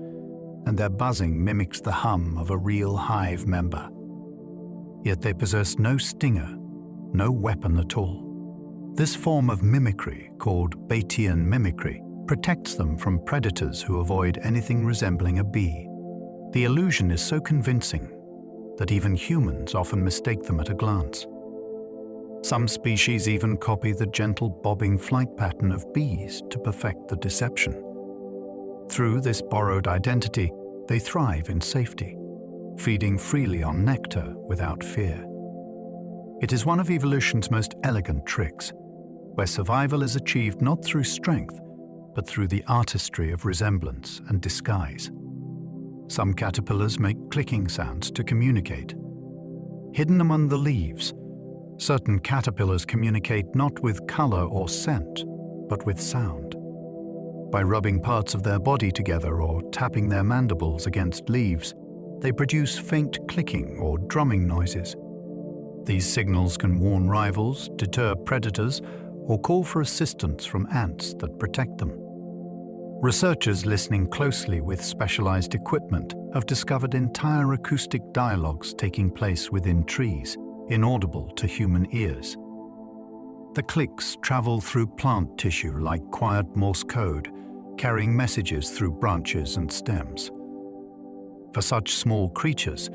A: and their buzzing mimics the hum of a real hive member. Yet they possess no stinger, no weapon at all. This form of mimicry, called Bayesian mimicry, protects them from predators who avoid anything resembling a bee. The illusion is so convincing that even humans often mistake them at a glance. Some species even copy the gentle bobbing flight pattern of bees to perfect the deception. Through this borrowed identity, they thrive in safety, feeding freely on nectar without fear. It is one of evolution's most elegant tricks, where survival is achieved not through strength, but through the artistry of resemblance and disguise. Some caterpillars make clicking sounds to communicate. Hidden among the leaves, certain caterpillars communicate not with color or scent, but with sound. By rubbing parts of their body together or tapping their mandibles against leaves, they produce faint clicking or drumming noises. These signals can warn rivals, deter predators, or call for assistance from ants that protect them. Researchers listening closely with specialized equipment have discovered entire acoustic dialogues taking place within trees, inaudible to human ears. The clicks travel through plant tissue like quiet Morse code, carrying messages through branches and stems. For such small creatures,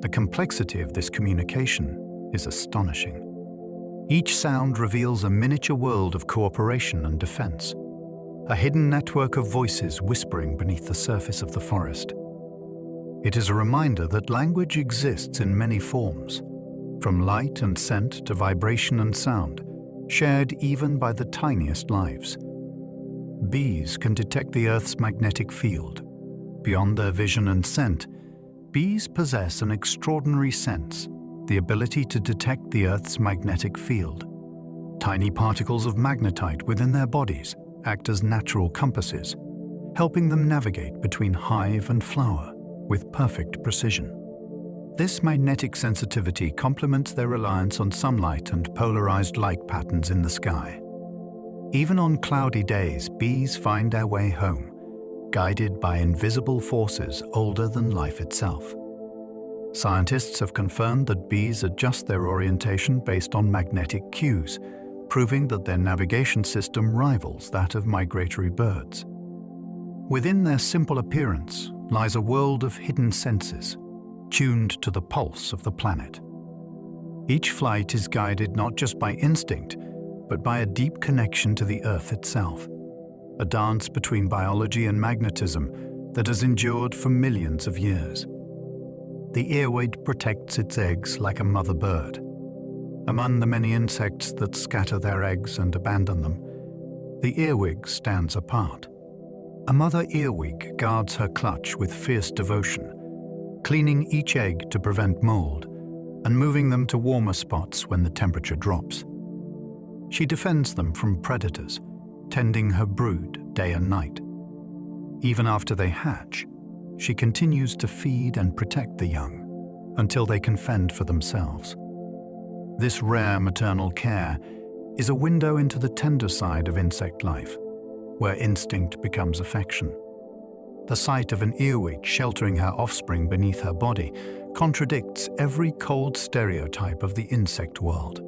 A: the complexity of this communication is astonishing. Each sound reveals a miniature world of cooperation and defense, a hidden network of voices whispering beneath the surface of the forest. It is a reminder that language exists in many forms, from light and scent to vibration and sound, shared even by the tiniest lives. Bees can detect the Earth's magnetic field. Beyond their vision and scent, bees possess an extraordinary sense, the ability to detect the Earth's magnetic field. Tiny particles of magnetite within their bodies act as natural compasses, helping them navigate between hive and flower with perfect precision. This magnetic sensitivity complements their reliance on sunlight and polarized light patterns in the sky. Even on cloudy days, bees find their way home, guided by invisible forces older than life itself. Scientists have confirmed that bees adjust their orientation based on magnetic cues, proving that their navigation system rivals that of migratory birds. Within their simple appearance lies a world of hidden senses, tuned to the pulse of the planet. Each flight is guided not just by instinct, but by a deep connection to the Earth itself, a dance between biology and magnetism that has endured for millions of years. The earwig protects its eggs like a mother bird. Among the many insects that scatter their eggs and abandon them, the earwig stands apart. A mother earwig guards her clutch with fierce devotion, cleaning each egg to prevent mold and moving them to warmer spots when the temperature drops. She defends them from predators, tending her brood day and night. Even after they hatch, she continues to feed and protect the young until they can fend for themselves. This rare maternal care is a window into the tender side of insect life, where instinct becomes affection. The sight of an earwig sheltering her offspring beneath her body contradicts every cold stereotype of the insect world.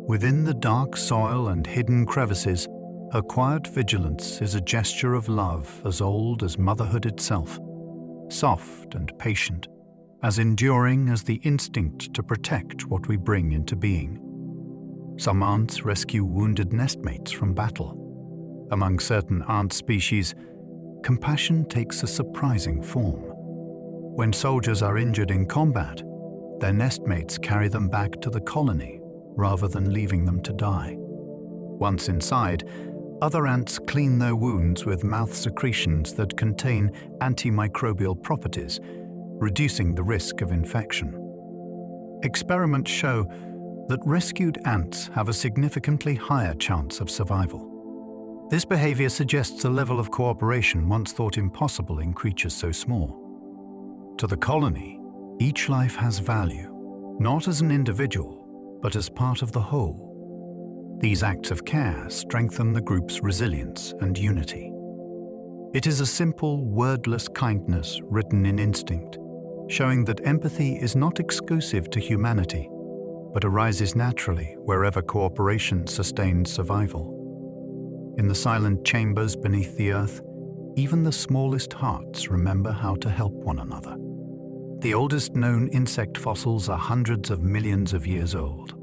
A: Within the dark soil and hidden crevices, her quiet vigilance is a gesture of love as old as motherhood itself, soft and patient, as enduring as the instinct to protect what we bring into being. Some ants rescue wounded nestmates from battle. Among certain ant species, compassion takes a surprising form. When soldiers are injured in combat, their nestmates carry them back to the colony rather than leaving them to die. Once inside, other ants clean their wounds with mouth secretions that contain antimicrobial properties, reducing the risk of infection. Experiments show that rescued ants have a significantly higher chance of survival. This behavior suggests a level of cooperation once thought impossible in creatures so small. To the colony, each life has value, not as an individual, but as part of the whole. These acts of care strengthen the group's resilience and unity. It is a simple, wordless kindness written in instinct, showing that empathy is not exclusive to humanity, but arises naturally wherever cooperation sustains survival. In the silent chambers beneath the earth, even the smallest hearts remember how to help one another. The oldest known insect fossils are hundreds of millions of years old.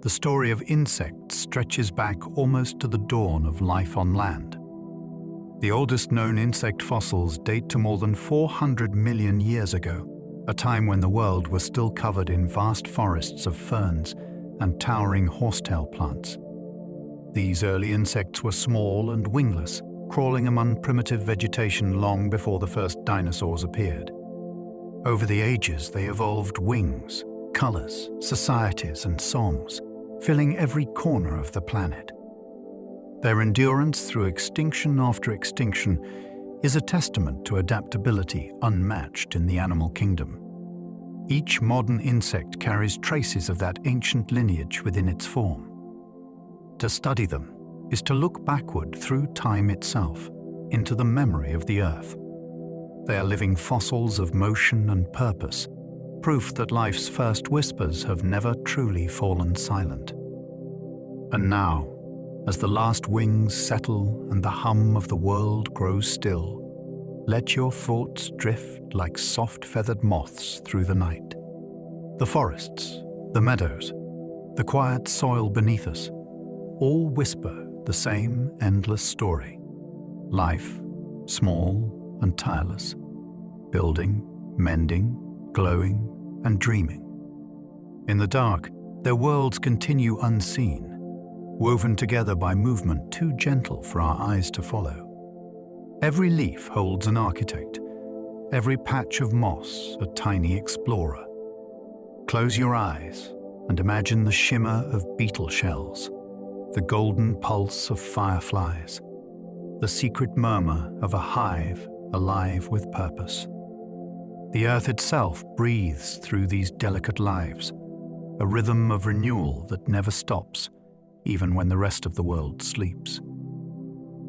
A: The story of insects stretches back almost to the dawn of life on land. The oldest known insect fossils date to more than 400 million years ago, a time when the world was still covered in vast forests of ferns and towering horsetail plants. These early insects were small and wingless, crawling among primitive vegetation long before the first dinosaurs appeared. Over the ages, they evolved wings, colors, societies, and songs, filling every corner of the planet. Their endurance through extinction after extinction is a testament to adaptability unmatched in the animal kingdom. Each modern insect carries traces of that ancient lineage within its form. To study them is to look backward through time itself, into the memory of the Earth. They are living fossils of motion and purpose, proof that life's first whispers have never truly fallen silent. And now, as the last wings settle and the hum of the world grows still, let your thoughts drift like soft feathered moths through the night. The forests, the meadows, the quiet soil beneath us, all whisper the same endless story. Life, small and tireless, building, mending, glowing and dreaming. In the dark, their worlds continue unseen, woven together by movement too gentle for our eyes to follow. Every leaf holds an architect, every patch of moss a tiny explorer. Close your eyes and imagine the shimmer of beetle shells, the golden pulse of fireflies, the secret murmur of a hive alive with purpose. The earth itself breathes through these delicate lives, a rhythm of renewal that never stops, even when the rest of the world sleeps.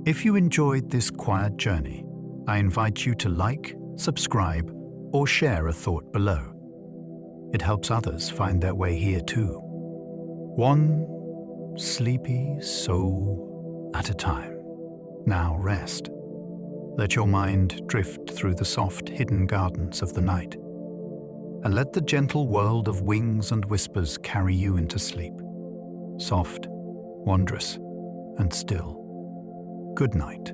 A: If you enjoyed this quiet journey, I invite you to like, subscribe, or share a thought below. It helps others find their way here too. One sleepy soul at a time. Now rest. Let your mind drift through the soft, hidden gardens of the night. And let the gentle world of wings and whispers carry you into sleep. Soft, wondrous, and still. Good night.